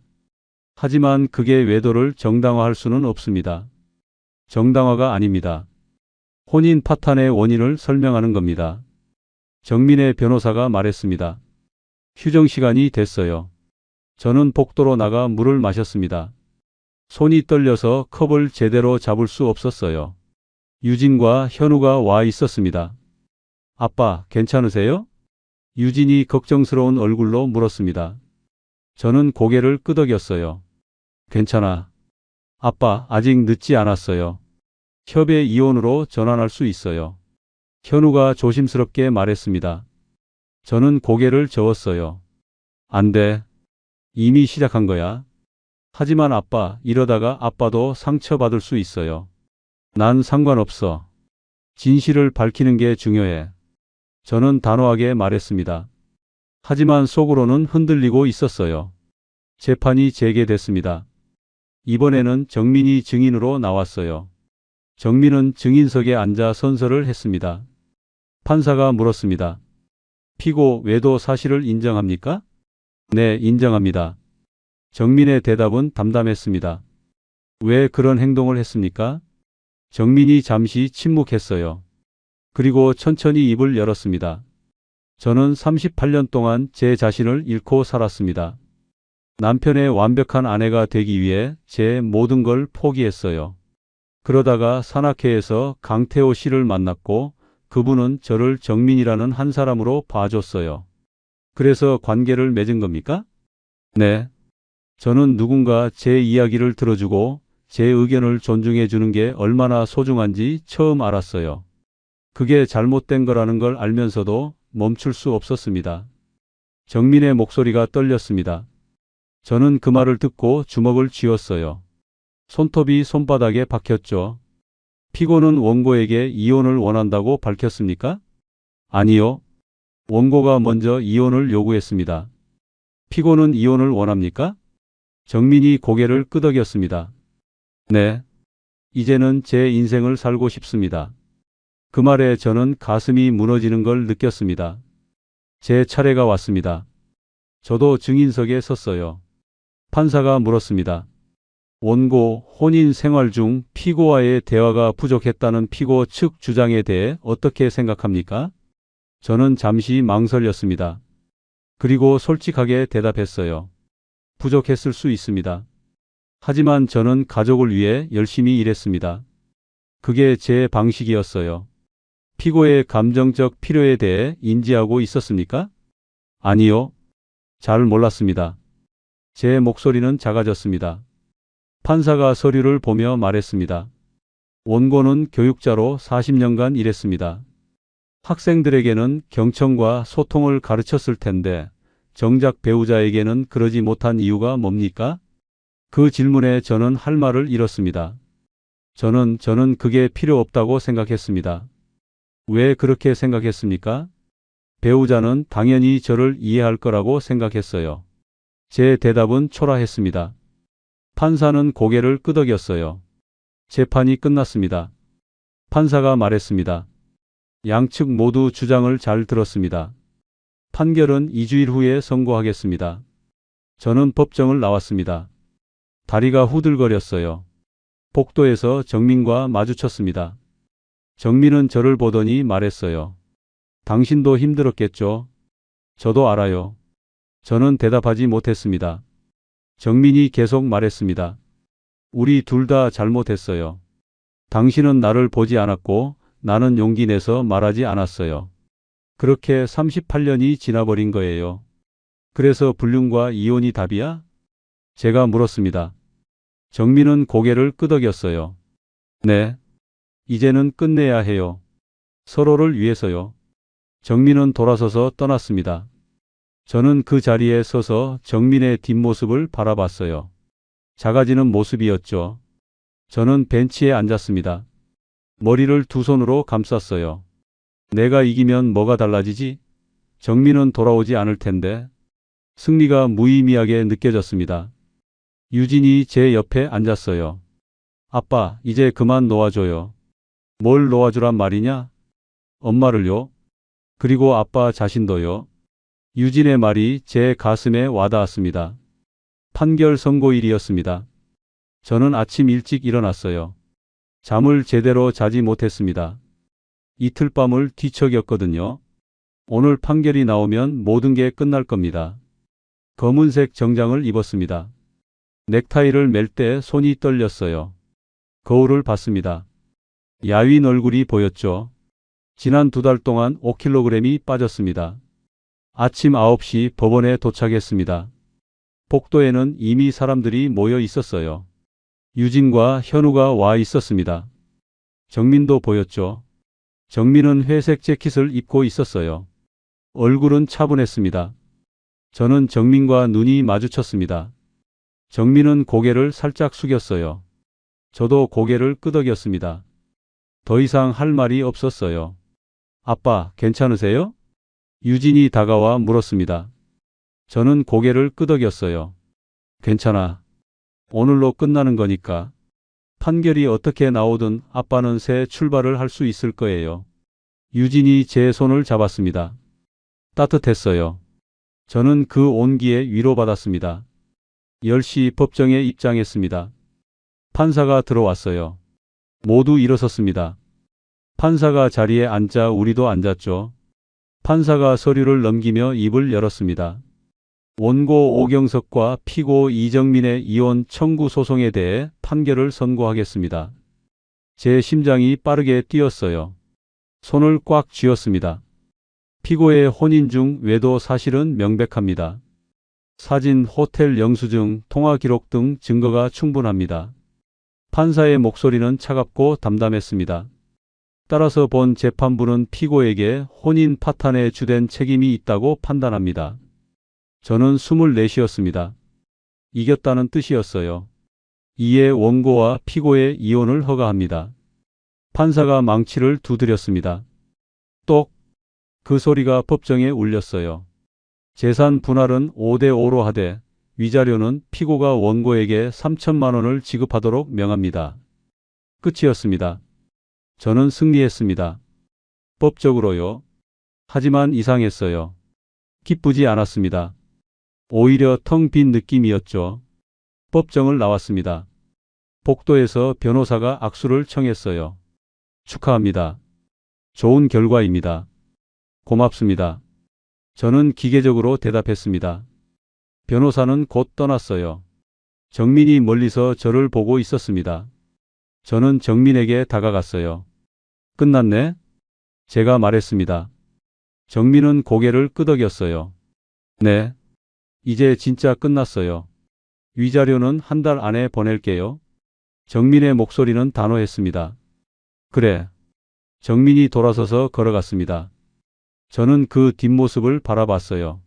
하지만 그게 외도를 정당화할 수는 없습니다. 정당화가 아닙니다. 혼인 파탄의 원인을 설명하는 겁니다. 정민의 변호사가 말했습니다. 휴정 시간이 됐어요. 저는 복도로 나가 물을 마셨습니다. 손이 떨려서 컵을 제대로 잡을 수 없었어요. 유진과 현우가 와 있었습니다. 아빠, 괜찮으세요? 유진이 걱정스러운 얼굴로 물었습니다. 저는 고개를 끄덕였어요. 괜찮아. 아빠, 아직 늦지 않았어요. 협의 이혼으로 전환할 수 있어요. 현우가 조심스럽게 말했습니다. 저는 고개를 저었어요. 안 돼. 이미 시작한 거야. 하지만 아빠, 이러다가 아빠도 상처받을 수 있어요. 난 상관없어. 진실을 밝히는 게 중요해. 저는 단호하게 말했습니다. 하지만 속으로는 흔들리고 있었어요. 재판이 재개됐습니다. 이번에는 정민이 증인으로 나왔어요. 정민은 증인석에 앉아 선서를 했습니다. 판사가 물었습니다. 피고 외도 사실을 인정합니까? 네, 인정합니다. 정민의 대답은 담담했습니다. 왜 그런 행동을 했습니까? 정민이 잠시 침묵했어요. 그리고 천천히 입을 열었습니다. 저는 38년 동안 제 자신을 잃고 살았습니다. 남편의 완벽한 아내가 되기 위해 제 모든 걸 포기했어요. 그러다가 산악회에서 강태호 씨를 만났고 그분은 저를 정민이라는 한 사람으로 봐줬어요. 그래서 관계를 맺은 겁니까? 네. 저는 누군가 제 이야기를 들어주고 제 의견을 존중해 주는 게 얼마나 소중한지 처음 알았어요. 그게 잘못된 거라는 걸 알면서도 멈출 수 없었습니다. 정민의 목소리가 떨렸습니다. 저는 그 말을 듣고 주먹을 쥐었어요. 손톱이 손바닥에 박혔죠. 피고는 원고에게 이혼을 원한다고 밝혔습니까? 아니요. 원고가 먼저 이혼을 요구했습니다. 피고는 이혼을 원합니까? 정민이 고개를 끄덕였습니다. 네. 이제는 제 인생을 살고 싶습니다. 그 말에 저는 가슴이 무너지는 걸 느꼈습니다. 제 차례가 왔습니다. 저도 증인석에 섰어요. 판사가 물었습니다. 원고, 혼인 생활 중 피고와의 대화가 부족했다는 피고 측 주장에 대해 어떻게 생각합니까? 저는 잠시 망설였습니다. 그리고 솔직하게 대답했어요. 부족했을 수 있습니다. 하지만 저는 가족을 위해 열심히 일했습니다. 그게 제 방식이었어요. 피고의 감정적 필요에 대해 인지하고 있었습니까? 아니요. 잘 몰랐습니다. 제 목소리는 작아졌습니다. 판사가 서류를 보며 말했습니다. 원고는 교육자로 40년간 일했습니다. 학생들에게는 경청과 소통을 가르쳤을 텐데 정작 배우자에게는 그러지 못한 이유가 뭡니까? 그 질문에 저는 할 말을 잃었습니다. 저는 그게 필요 없다고 생각했습니다. 왜 그렇게 생각했습니까? 배우자는 당연히 저를 이해할 거라고 생각했어요. 제 대답은 초라했습니다. 판사는 고개를 끄덕였어요. 재판이 끝났습니다. 판사가 말했습니다. 양측 모두 주장을 잘 들었습니다. 판결은 2주일 후에 선고하겠습니다. 저는 법정을 나왔습니다. 다리가 후들거렸어요. 복도에서 정민과 마주쳤습니다. 정민은 저를 보더니 말했어요. 당신도 힘들었겠죠? 저도 알아요. 저는 대답하지 못했습니다. 정민이 계속 말했습니다. 우리 둘 다 잘못했어요. 당신은 나를 보지 않았고 나는 용기 내서 말하지 않았어요. 그렇게 38년이 지나버린 거예요. 그래서 불륜과 이혼이 답이야? 제가 물었습니다. 정민은 고개를 끄덕였어요. 네. 이제는 끝내야 해요. 서로를 위해서요. 정민은 돌아서서 떠났습니다. 저는 그 자리에 서서 정민의 뒷모습을 바라봤어요. 작아지는 모습이었죠. 저는 벤치에 앉았습니다. 머리를 두 손으로 감쌌어요. 내가 이기면 뭐가 달라지지? 정민은 돌아오지 않을 텐데. 승리가 무의미하게 느껴졌습니다. 유진이 제 옆에 앉았어요. 아빠, 이제 그만 놓아줘요. 뭘 놓아주란 말이냐? 엄마를요? 그리고 아빠 자신도요? 유진의 말이 제 가슴에 와닿았습니다. 판결 선고일이었습니다. 저는 아침 일찍 일어났어요. 잠을 제대로 자지 못했습니다. 이틀 밤을 뒤척였거든요. 오늘 판결이 나오면 모든 게 끝날 겁니다. 검은색 정장을 입었습니다. 넥타이를 멜 때 손이 떨렸어요. 거울을 봤습니다. 야윈 얼굴이 보였죠. 지난 2달 동안 5kg이 빠졌습니다. 아침 9시 법원에 도착했습니다. 복도에는 이미 사람들이 모여 있었어요. 유진과 현우가 와 있었습니다. 정민도 보였죠. 정민은 회색 재킷을 입고 있었어요. 얼굴은 차분했습니다. 저는 정민과 눈이 마주쳤습니다. 정민은 고개를 살짝 숙였어요. 저도 고개를 끄덕였습니다. 더 이상 할 말이 없었어요. 아빠, 괜찮으세요? 유진이 다가와 물었습니다. 저는 고개를 끄덕였어요. 괜찮아. 오늘로 끝나는 거니까. 판결이 어떻게 나오든 아빠는 새 출발을 할 수 있을 거예요. 유진이 제 손을 잡았습니다. 따뜻했어요. 저는 그 온기에 위로받았습니다. 10시 법정에 입장했습니다. 판사가 들어왔어요. 모두 일어섰습니다. 판사가 자리에 앉자 우리도 앉았죠. 판사가 서류를 넘기며 입을 열었습니다. 원고 오경석과 피고 이정민의 이혼 청구 소송에 대해 판결을 선고하겠습니다. 제 심장이 빠르게 뛰었어요. 손을 꽉 쥐었습니다. 피고의 혼인 중 외도 사실은 명백합니다. 사진, 호텔 영수증, 통화 기록 등 증거가 충분합니다. 판사의 목소리는 차갑고 담담했습니다. 따라서 본 재판부는 피고에게 혼인 파탄에 주된 책임이 있다고 판단합니다. 저는 24시였습니다. 이겼다는 뜻이었어요. 이에 원고와 피고의 이혼을 허가합니다. 판사가 망치를 두드렸습니다. 똑! 그 소리가 법정에 울렸어요. 재산 분할은 5대5로 하되 위자료는 피고가 원고에게 3천만 원을 지급하도록 명합니다. 끝이었습니다. 저는 승리했습니다. 법적으로요. 하지만 이상했어요. 기쁘지 않았습니다. 오히려 텅 빈 느낌이었죠. 법정을 나왔습니다. 복도에서 변호사가 악수를 청했어요. 축하합니다. 좋은 결과입니다. 고맙습니다. 저는 기계적으로 대답했습니다. 변호사는 곧 떠났어요. 정민이 멀리서 저를 보고 있었습니다. 저는 정민에게 다가갔어요. 끝났네? 제가 말했습니다. 정민은 고개를 끄덕였어요. 네. 이제 진짜 끝났어요. 위자료는 1달 안에 보낼게요. 정민의 목소리는 단호했습니다. 그래. 정민이 돌아서서 걸어갔습니다. 저는 그 뒷모습을 바라봤어요.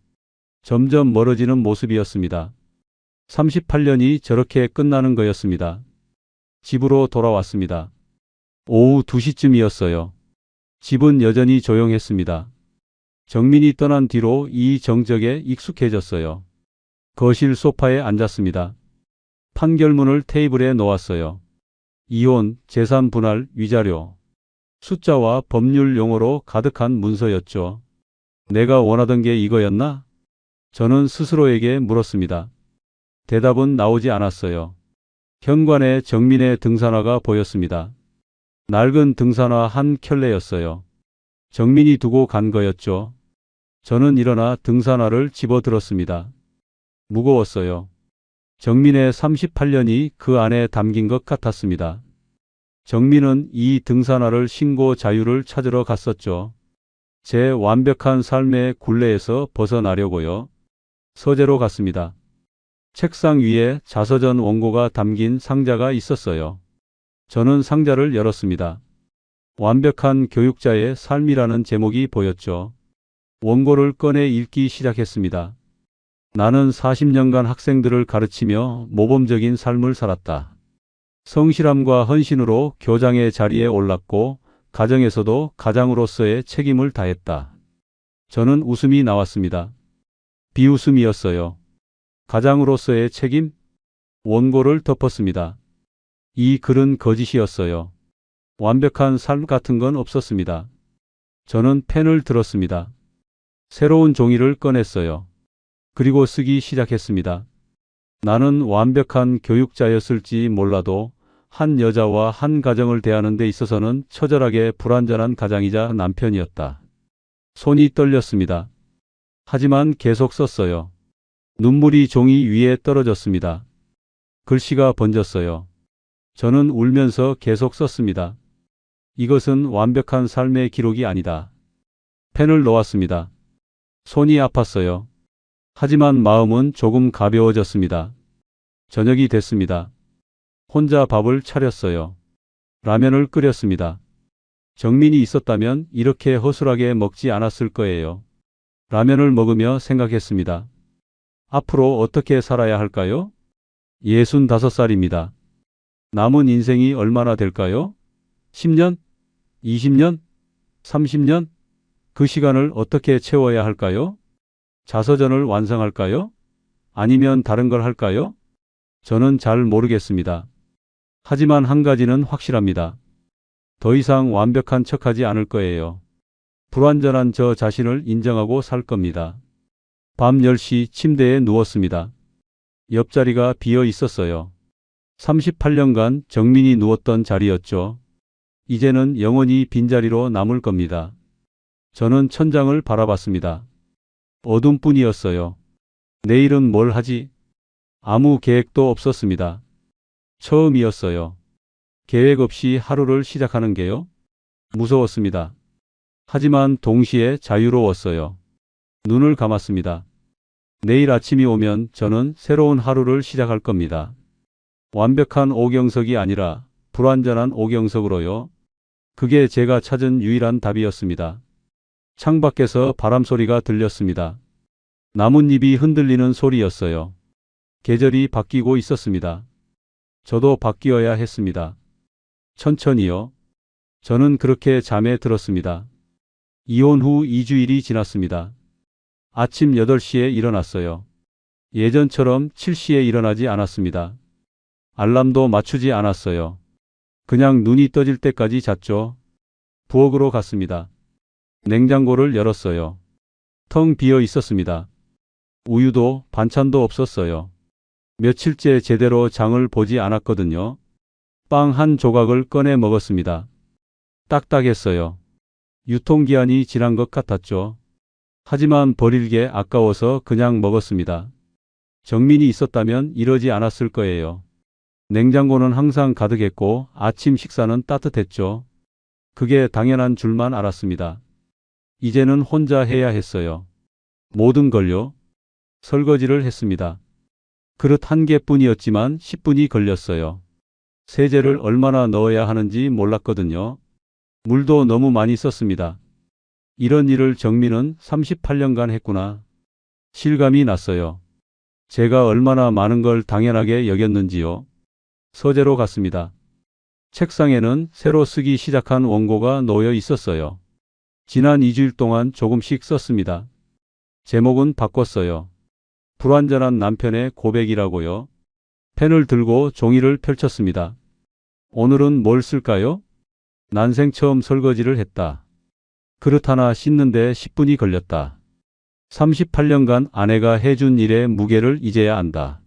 점점 멀어지는 모습이었습니다. 38년이 저렇게 끝나는 거였습니다. 집으로 돌아왔습니다. 오후 2시쯤이었어요. 집은 여전히 조용했습니다. 정민이 떠난 뒤로 이 정적에 익숙해졌어요. 거실 소파에 앉았습니다. 판결문을 테이블에 놓았어요. 이혼, 재산 분할, 위자료. 숫자와 법률 용어로 가득한 문서였죠. 내가 원하던 게 이거였나? 저는 스스로에게 물었습니다. 대답은 나오지 않았어요. 현관에 정민의 등산화가 보였습니다. 낡은 등산화 한 켤레였어요. 정민이 두고 간 거였죠. 저는 일어나 등산화를 집어들었습니다. 무거웠어요. 정민의 38년이 그 안에 담긴 것 같았습니다. 정민은 이 등산화를 신고 자유를 찾으러 갔었죠. 제 완벽한 삶의 굴레에서 벗어나려고요. 서재로 갔습니다. 책상 위에 자서전 원고가 담긴 상자가 있었어요. 저는 상자를 열었습니다. 완벽한 교육자의 삶이라는 제목이 보였죠. 원고를 꺼내 읽기 시작했습니다. 나는 40년간 학생들을 가르치며 모범적인 삶을 살았다. 성실함과 헌신으로 교장의 자리에 올랐고 가정에서도 가장으로서의 책임을 다했다. 저는 웃음이 나왔습니다. 비웃음이었어요. 가장으로서의 책임? 원고를 덮었습니다. 이 글은 거짓이었어요. 완벽한 삶 같은 건 없었습니다. 저는 펜을 들었습니다. 새로운 종이를 꺼냈어요. 그리고 쓰기 시작했습니다. 나는 완벽한 교육자였을지 몰라도 한 여자와 한 가정을 대하는 데 있어서는 처절하게 불완전한 가장이자 남편이었다. 손이 떨렸습니다. 하지만 계속 썼어요. 눈물이 종이 위에 떨어졌습니다. 글씨가 번졌어요. 저는 울면서 계속 썼습니다. 이것은 완벽한 삶의 기록이 아니다. 펜을 놓았습니다. 손이 아팠어요. 하지만 마음은 조금 가벼워졌습니다. 저녁이 됐습니다. 혼자 밥을 차렸어요. 라면을 끓였습니다. 정민이 있었다면 이렇게 허술하게 먹지 않았을 거예요. 라면을 먹으며 생각했습니다. 앞으로 어떻게 살아야 할까요? 65살입니다. 남은 인생이 얼마나 될까요? 10년? 20년? 30년? 그 시간을 어떻게 채워야 할까요? 자서전을 완성할까요? 아니면 다른 걸 할까요? 저는 잘 모르겠습니다. 하지만 한 가지는 확실합니다. 더 이상 완벽한 척하지 않을 거예요. 불완전한 저 자신을 인정하고 살 겁니다. 밤 10시 침대에 누웠습니다. 옆자리가 비어 있었어요. 38년간 정민이 누웠던 자리였죠. 이제는 영원히 빈자리로 남을 겁니다. 저는 천장을 바라봤습니다. 어둠뿐이었어요. 내일은 뭘 하지? 아무 계획도 없었습니다. 처음이었어요. 계획 없이 하루를 시작하는 게요. 무서웠습니다. 하지만 동시에 자유로웠어요. 눈을 감았습니다. 내일 아침이 오면 저는 새로운 하루를 시작할 겁니다. 완벽한 오경석이 아니라 불완전한 오경석으로요. 그게 제가 찾은 유일한 답이었습니다. 창밖에서 바람 소리가 들렸습니다. 나뭇잎이 흔들리는 소리였어요. 계절이 바뀌고 있었습니다. 저도 바뀌어야 했습니다. 천천히요. 저는 그렇게 잠에 들었습니다. 이혼 후 2주일이 지났습니다. 아침 8시에 일어났어요. 예전처럼 7시에 일어나지 않았습니다. 알람도 맞추지 않았어요. 그냥 눈이 떠질 때까지 잤죠. 부엌으로 갔습니다. 냉장고를 열었어요. 텅 비어 있었습니다. 우유도 반찬도 없었어요. 며칠째 제대로 장을 보지 않았거든요. 빵 한 조각을 꺼내 먹었습니다. 딱딱했어요. 유통기한이 지난 것 같았죠. 하지만 버릴 게 아까워서 그냥 먹었습니다. 정민이 있었다면 이러지 않았을 거예요. 냉장고는 항상 가득했고 아침 식사는 따뜻했죠. 그게 당연한 줄만 알았습니다. 이제는 혼자 해야 했어요. 모든 걸요. 설거지를 했습니다. 그릇 한 개뿐이었지만 10분이 걸렸어요. 세제를 얼마나 넣어야 하는지 몰랐거든요. 물도 너무 많이 썼습니다. 이런 일을 정민은 38년간 했구나. 실감이 났어요. 제가 얼마나 많은 걸 당연하게 여겼는지요. 서재로 갔습니다. 책상에는 새로 쓰기 시작한 원고가 놓여 있었어요. 지난 2주일 동안 조금씩 썼습니다. 제목은 바꿨어요. 불완전한 남편의 고백이라고요. 펜을 들고 종이를 펼쳤습니다. 오늘은 뭘 쓸까요? 난생 처음 설거지를 했다. 그릇 하나 씻는데 10분이 걸렸다. 38년간 아내가 해준 일의 무게를 이제야 안다.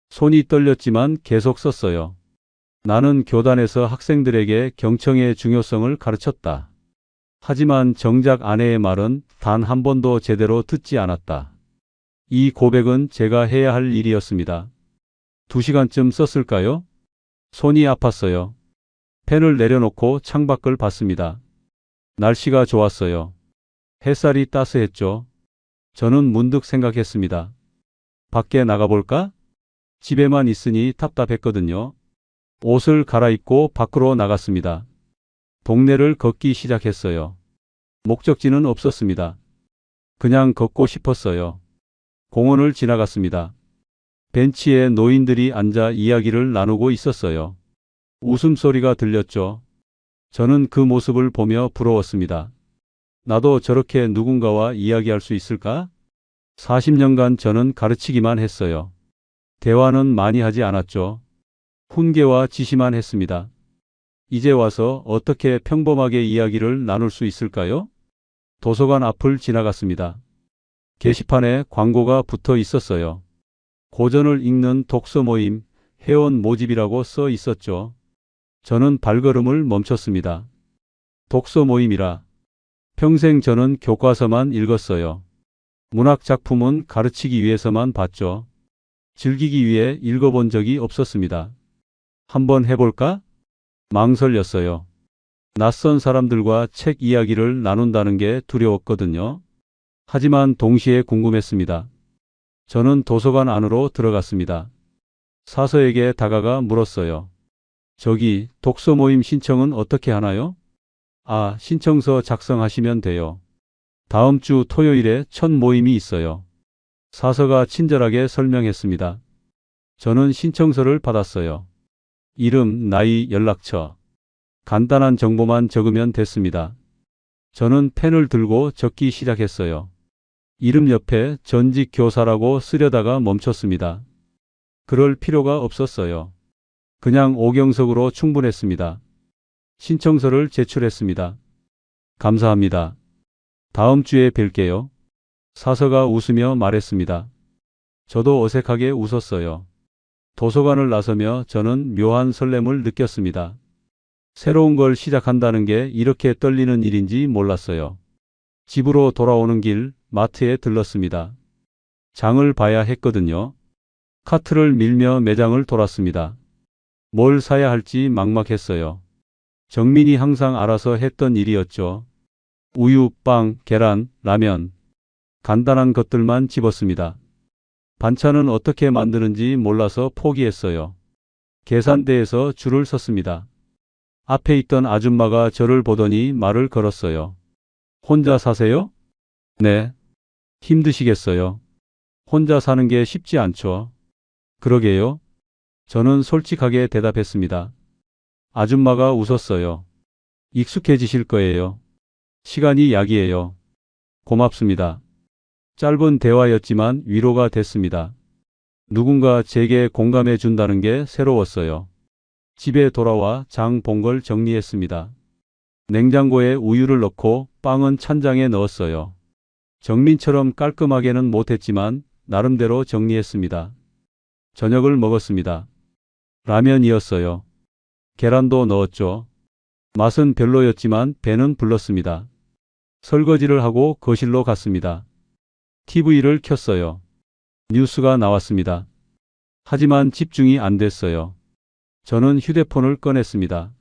손이 떨렸지만 계속 썼어요. 나는 교단에서 학생들에게 경청의 중요성을 가르쳤다. 하지만 정작 아내의 말은 단 한 번도 제대로 듣지 않았다. 이 고백은 제가 해야 할 일이었습니다. 2시간쯤 썼을까요? 손이 아팠어요. 펜을 내려놓고 창밖을 봤습니다. 날씨가 좋았어요. 햇살이 따스했죠. 저는 문득 생각했습니다. 밖에 나가볼까? 집에만 있으니 답답했거든요. 옷을 갈아입고 밖으로 나갔습니다. 동네를 걷기 시작했어요. 목적지는 없었습니다. 그냥 걷고 싶었어요. 공원을 지나갔습니다. 벤치에 노인들이 앉아 이야기를 나누고 있었어요. 웃음소리가 들렸죠. 저는 그 모습을 보며 부러웠습니다. 나도 저렇게 누군가와 이야기할 수 있을까? 40년간 저는 가르치기만 했어요. 대화는 많이 하지 않았죠. 훈계와 지시만 했습니다. 이제 와서 어떻게 평범하게 이야기를 나눌 수 있을까요? 도서관 앞을 지나갔습니다. 게시판에 광고가 붙어 있었어요. 고전을 읽는 독서 모임, 회원 모집이라고 써 있었죠. 저는 발걸음을 멈췄습니다. 독서 모임이라. 평생 저는 교과서만 읽었어요. 문학 작품은 가르치기 위해서만 봤죠. 즐기기 위해 읽어본 적이 없었습니다. 한번 해볼까? 망설였어요. 낯선 사람들과 책 이야기를 나눈다는 게 두려웠거든요. 하지만 동시에 궁금했습니다. 저는 도서관 안으로 들어갔습니다. 사서에게 다가가 물었어요. 저기, 독서 모임 신청은 어떻게 하나요? 아, 신청서 작성하시면 돼요. 다음 주 토요일에 첫 모임이 있어요. 사서가 친절하게 설명했습니다. 저는 신청서를 받았어요. 이름, 나이, 연락처. 간단한 정보만 적으면 됐습니다. 저는 펜을 들고 적기 시작했어요. 이름 옆에 전직 교사라고 쓰려다가 멈췄습니다. 그럴 필요가 없었어요. 그냥 오경석으로 충분했습니다. 신청서를 제출했습니다. 감사합니다. 다음 주에 뵐게요. 사서가 웃으며 말했습니다. 저도 어색하게 웃었어요. 도서관을 나서며 저는 묘한 설렘을 느꼈습니다. 새로운 걸 시작한다는 게 이렇게 떨리는 일인지 몰랐어요. 집으로 돌아오는 길 마트에 들렀습니다. 장을 봐야 했거든요. 카트를 밀며 매장을 돌았습니다. 뭘 사야 할지 막막했어요. 정민이 항상 알아서 했던 일이었죠. 우유, 빵, 계란, 라면. 간단한 것들만 집었습니다. 반찬은 어떻게 만드는지 몰라서 포기했어요. 계산대에서 줄을 섰습니다. 앞에 있던 아줌마가 저를 보더니 말을 걸었어요. 혼자 사세요? 네. 힘드시겠어요? 혼자 사는 게 쉽지 않죠. 그러게요. 저는 솔직하게 대답했습니다. 아줌마가 웃었어요. 익숙해지실 거예요. 시간이 약이에요. 고맙습니다. 짧은 대화였지만 위로가 됐습니다. 누군가 제게 공감해 준다는 게 새로웠어요. 집에 돌아와 장 본 걸 정리했습니다. 냉장고에 우유를 넣고 빵은 찬장에 넣었어요. 정민처럼 깔끔하게는 못했지만 나름대로 정리했습니다. 저녁을 먹었습니다. 라면이었어요. 계란도 넣었죠. 맛은 별로였지만 배는 불렀습니다. 설거지를 하고 거실로 갔습니다. TV를 켰어요. 뉴스가 나왔습니다. 하지만 집중이 안 됐어요. 저는 휴대폰을 꺼냈습니다.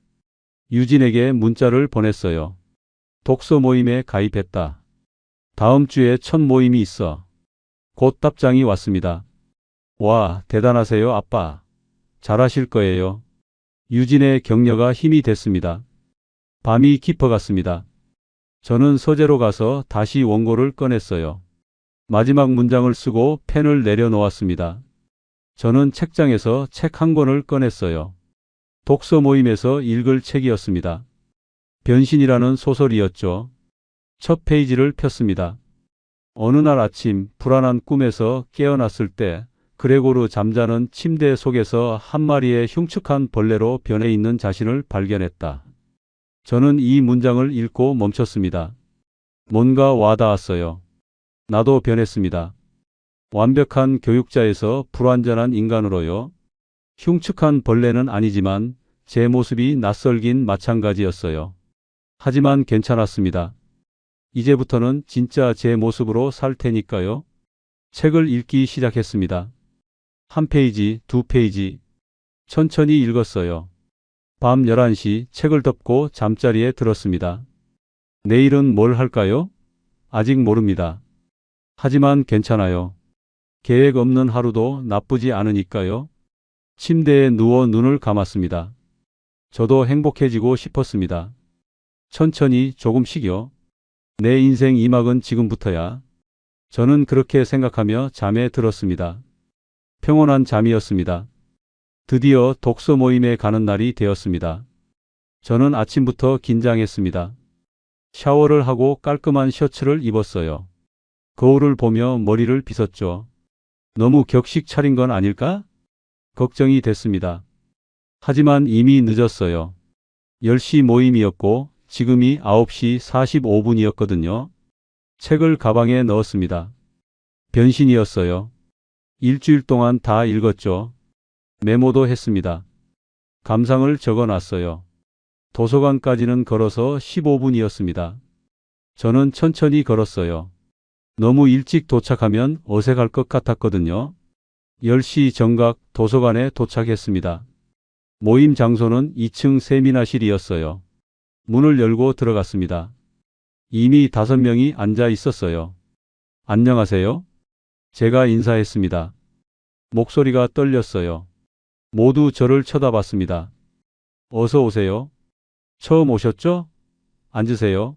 유진에게 문자를 보냈어요. 독서 모임에 가입했다. 다음 주에 첫 모임이 있어. 곧 답장이 왔습니다. 와, 대단하세요, 아빠. 잘하실 거예요. 유진의 격려가 힘이 됐습니다. 밤이 깊어갔습니다. 저는 서재로 가서 다시 원고를 꺼냈어요. 마지막 문장을 쓰고 펜을 내려놓았습니다. 저는 책장에서 책 한 권을 꺼냈어요. 독서 모임에서 읽을 책이었습니다. 변신이라는 소설이었죠. 첫 페이지를 폈습니다. 어느 날 아침 불안한 꿈에서 깨어났을 때 그레고르 잠자는 침대 속에서 한 마리의 흉측한 벌레로 변해 있는 자신을 발견했다. 저는 이 문장을 읽고 멈췄습니다. 뭔가 와닿았어요. 나도 변했습니다. 완벽한 교육자에서 불완전한 인간으로요. 흉측한 벌레는 아니지만 제 모습이 낯설긴 마찬가지였어요. 하지만 괜찮았습니다. 이제부터는 진짜 제 모습으로 살 테니까요. 책을 읽기 시작했습니다. 한 페이지, 두 페이지. 천천히 읽었어요. 밤 11시 책을 덮고 잠자리에 들었습니다. 내일은 뭘 할까요? 아직 모릅니다. 하지만 괜찮아요. 계획 없는 하루도 나쁘지 않으니까요. 침대에 누워 눈을 감았습니다. 저도 행복해지고 싶었습니다. 천천히 조금씩요. 내 인생 2막은 지금부터야. 저는 그렇게 생각하며 잠에 들었습니다. 평온한 잠이었습니다. 드디어 독서 모임에 가는 날이 되었습니다. 저는 아침부터 긴장했습니다. 샤워를 하고 깔끔한 셔츠를 입었어요. 거울을 보며 머리를 빗었죠. 너무 격식 차린 건 아닐까? 걱정이 됐습니다. 하지만 이미 늦었어요. 10시 모임이었고 지금이 9시 45분이었거든요. 책을 가방에 넣었습니다. 변신이었어요. 일주일 동안 다 읽었죠. 메모도 했습니다. 감상을 적어놨어요. 도서관까지는 걸어서 15분이었습니다. 저는 천천히 걸었어요. 너무 일찍 도착하면 어색할 것 같았거든요. 10시 정각 도서관에 도착했습니다. 모임 장소는 2층 세미나실이었어요. 문을 열고 들어갔습니다. 이미 5명이 앉아 있었어요. 안녕하세요. 제가 인사했습니다. 목소리가 떨렸어요. 모두 저를 쳐다봤습니다. 어서 오세요. 처음 오셨죠? 앉으세요.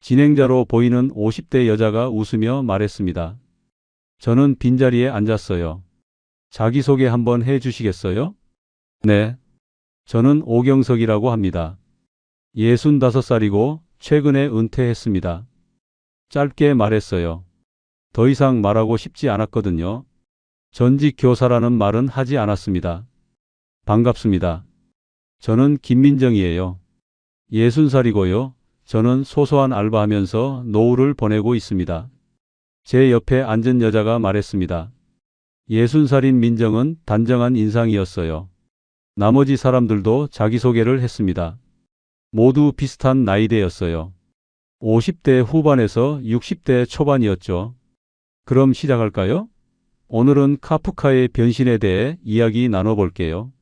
진행자로 보이는 50대 여자가 웃으며 말했습니다. 저는 빈자리에 앉았어요. 자기소개 한번 해 주시겠어요? 네. 저는 오경석이라고 합니다. 65살이고 최근에 은퇴했습니다. 짧게 말했어요. 더 이상 말하고 싶지 않았거든요. 전직 교사라는 말은 하지 않았습니다. 반갑습니다. 저는 김민정이에요. 60살이고요. 저는 소소한 알바하면서 노후를 보내고 있습니다. 제 옆에 앉은 여자가 말했습니다. 60살인 민정은 단정한 인상이었어요. 나머지 사람들도 자기소개를 했습니다. 모두 비슷한 나이대였어요. 50대 후반에서 60대 초반이었죠. 그럼 시작할까요? 오늘은 카프카의 변신에 대해 이야기 나눠볼게요.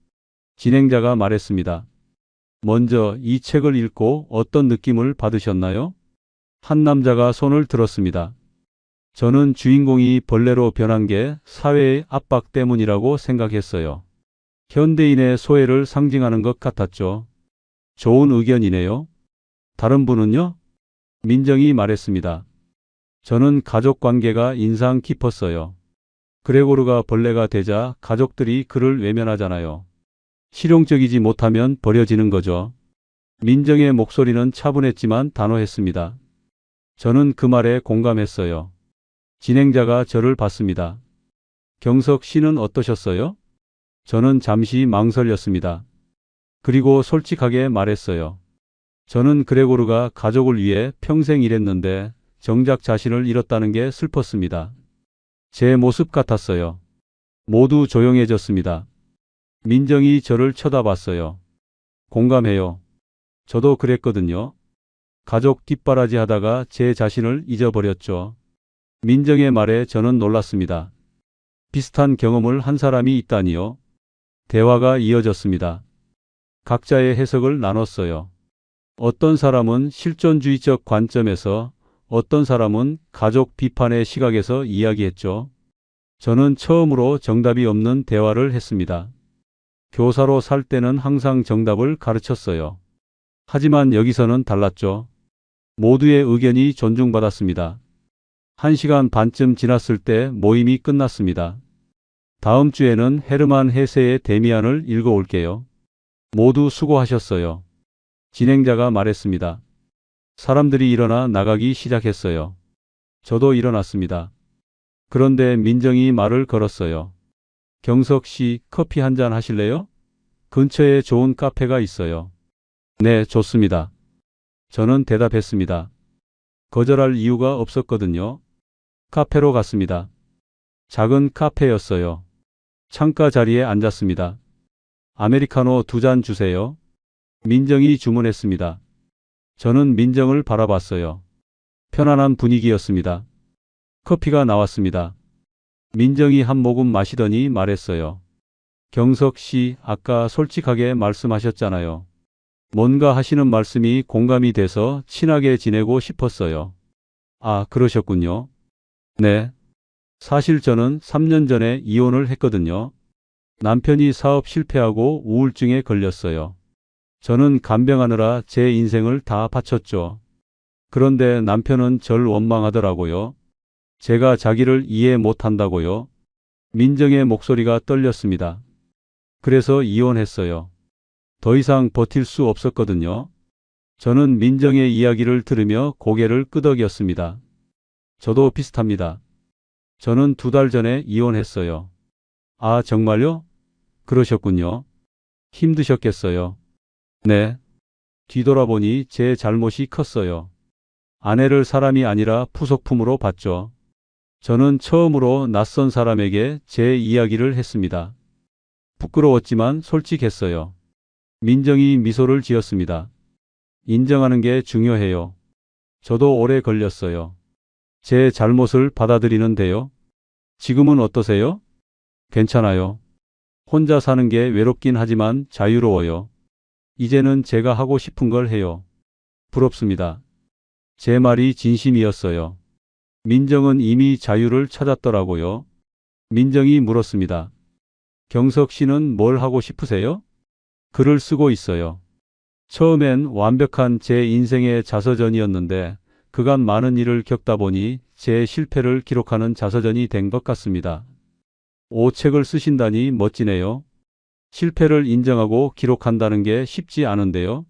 진행자가 말했습니다. 먼저 이 책을 읽고 어떤 느낌을 받으셨나요? 한 남자가 손을 들었습니다. 저는 주인공이 벌레로 변한 게 사회의 압박 때문이라고 생각했어요. 현대인의 소외를 상징하는 것 같았죠. 좋은 의견이네요. 다른 분은요? 민정이 말했습니다. 저는 가족 관계가 인상 깊었어요. 그레고르가 벌레가 되자 가족들이 그를 외면하잖아요. 실용적이지 못하면 버려지는 거죠. 민정의 목소리는 차분했지만 단호했습니다. 저는 그 말에 공감했어요. 진행자가 저를 봤습니다. 경석 씨는 어떠셨어요? 저는 잠시 망설였습니다. 그리고 솔직하게 말했어요. 저는 그레고르가 가족을 위해 평생 일했는데 정작 자신을 잃었다는 게 슬펐습니다. 제 모습 같았어요. 모두 조용해졌습니다. 민정이 저를 쳐다봤어요. 공감해요. 저도 그랬거든요. 가족 뒷바라지 하다가 제 자신을 잊어버렸죠. 민정의 말에 저는 놀랐습니다. 비슷한 경험을 한 사람이 있다니요. 대화가 이어졌습니다. 각자의 해석을 나눴어요. 어떤 사람은 실존주의적 관점에서, 어떤 사람은 가족 비판의 시각에서 이야기했죠. 저는 처음으로 정답이 없는 대화를 했습니다. 교사로 살 때는 항상 정답을 가르쳤어요. 하지만 여기서는 달랐죠. 모두의 의견이 존중받았습니다. 1시간 반쯤 지났을 때 모임이 끝났습니다. 다음 주에는 헤르만 헤세의 데미안을 읽어올게요. 모두 수고하셨어요. 진행자가 말했습니다. 사람들이 일어나 나가기 시작했어요. 저도 일어났습니다. 그런데 민정이 말을 걸었어요. 경석 씨, 커피 한잔 하실래요? 근처에 좋은 카페가 있어요. 네, 좋습니다. 저는 대답했습니다. 거절할 이유가 없었거든요. 카페로 갔습니다. 작은 카페였어요. 창가 자리에 앉았습니다. 아메리카노 2잔 주세요. 민정이 주문했습니다. 저는 민정을 바라봤어요. 편안한 분위기였습니다. 커피가 나왔습니다. 민정이 한 모금 마시더니 말했어요. 경석 씨, 아까 솔직하게 말씀하셨잖아요. 뭔가 하시는 말씀이 공감이 돼서 친하게 지내고 싶었어요. 아, 그러셨군요. 네. 사실 저는 3년 전에 이혼을 했거든요. 남편이 사업 실패하고 우울증에 걸렸어요. 저는 간병하느라 제 인생을 다 바쳤죠. 그런데 남편은 절 원망하더라고요. 제가 자기를 이해 못한다고요. 민정의 목소리가 떨렸습니다. 그래서 이혼했어요. 더 이상 버틸 수 없었거든요. 저는 민정의 이야기를 들으며 고개를 끄덕였습니다. 저도 비슷합니다. 저는 2달 전에 이혼했어요. 아, 정말요? 그러셨군요. 힘드셨겠어요. 네. 뒤돌아보니 제 잘못이 컸어요. 아내를 사람이 아니라 부속품으로 봤죠. 저는 처음으로 낯선 사람에게 제 이야기를 했습니다. 부끄러웠지만 솔직했어요. 민정이 미소를 지었습니다. 인정하는 게 중요해요. 저도 오래 걸렸어요. 제 잘못을 받아들이는데요. 지금은 어떠세요? 괜찮아요. 혼자 사는 게 외롭긴 하지만 자유로워요. 이제는 제가 하고 싶은 걸 해요. 부럽습니다. 제 말이 진심이었어요. 민정은 이미 자유를 찾았더라고요. 민정이 물었습니다. 경석 씨는 뭘 하고 싶으세요? 글을 쓰고 있어요. 처음엔 완벽한 제 인생의 자서전이었는데 그간 많은 일을 겪다 보니 제 실패를 기록하는 자서전이 된 것 같습니다. 5책을 쓰신다니 멋지네요. 실패를 인정하고 기록한다는 게 쉽지 않은데요.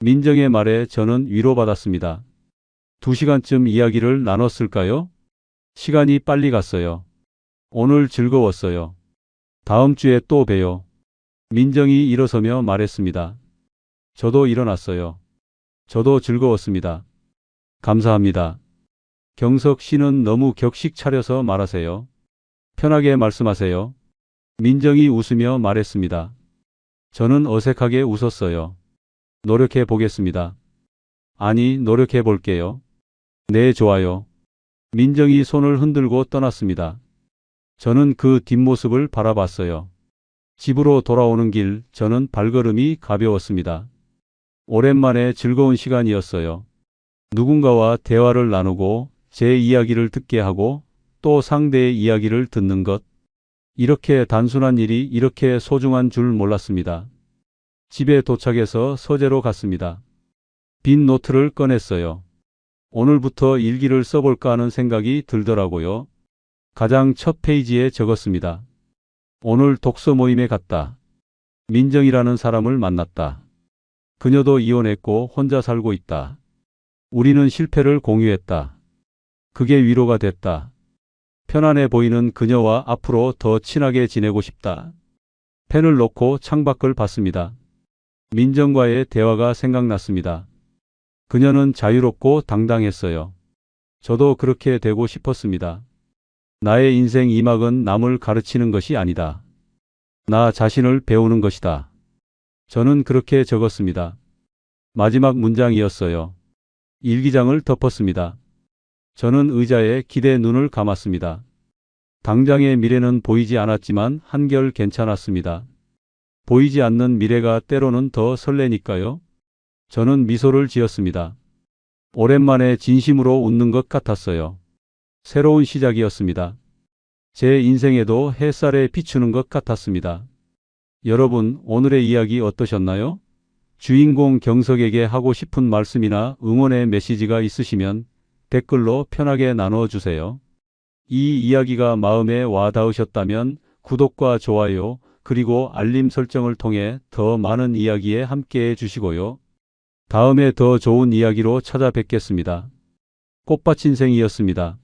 민정의 말에 저는 위로받았습니다. 2시간쯤 이야기를 나눴을까요? 시간이 빨리 갔어요. 오늘 즐거웠어요. 다음 주에 또 봬요. 민정이 일어서며 말했습니다. 저도 일어났어요. 저도 즐거웠습니다. 감사합니다. 경석 씨는 너무 격식 차려서 말하세요. 편하게 말씀하세요. 민정이 웃으며 말했습니다. 저는 어색하게 웃었어요. 노력해 보겠습니다. 아니, 노력해 볼게요. 네, 좋아요. 민정이 손을 흔들고 떠났습니다. 저는 그 뒷모습을 바라봤어요. 집으로 돌아오는 길, 저는 발걸음이 가벼웠습니다. 오랜만에 즐거운 시간이었어요. 누군가와 대화를 나누고 제 이야기를 듣게 하고 또 상대의 이야기를 듣는 것. 이렇게 단순한 일이 이렇게 소중한 줄 몰랐습니다. 집에 도착해서 서재로 갔습니다. 빈 노트를 꺼냈어요. 오늘부터 일기를 써볼까 하는 생각이 들더라고요. 가장 첫 페이지에 적었습니다. 오늘 독서 모임에 갔다. 민정이라는 사람을 만났다. 그녀도 이혼했고 혼자 살고 있다. 우리는 실패를 공유했다. 그게 위로가 됐다. 편안해 보이는 그녀와 앞으로 더 친하게 지내고 싶다. 펜을 놓고 창밖을 봤습니다. 민정과의 대화가 생각났습니다. 그녀는 자유롭고 당당했어요. 저도 그렇게 되고 싶었습니다. 나의 인생 2막은 남을 가르치는 것이 아니다. 나 자신을 배우는 것이다. 저는 그렇게 적었습니다. 마지막 문장이었어요. 일기장을 덮었습니다. 저는 의자에 기대 눈을 감았습니다. 당장의 미래는 보이지 않았지만 한결 괜찮았습니다. 보이지 않는 미래가 때로는 더 설레니까요. 저는 미소를 지었습니다. 오랜만에 진심으로 웃는 것 같았어요. 새로운 시작이었습니다. 제 인생에도 햇살에 비추는 것 같았습니다. 여러분, 오늘의 이야기 어떠셨나요? 주인공 경석에게 하고 싶은 말씀이나 응원의 메시지가 있으시면 댓글로 편하게 나눠주세요. 이 이야기가 마음에 와 닿으셨다면 구독과 좋아요, 그리고 알림 설정을 통해 더 많은 이야기에 함께해 주시고요. 다음에 더 좋은 이야기로 찾아뵙겠습니다. 꽃밭 인생이었습니다.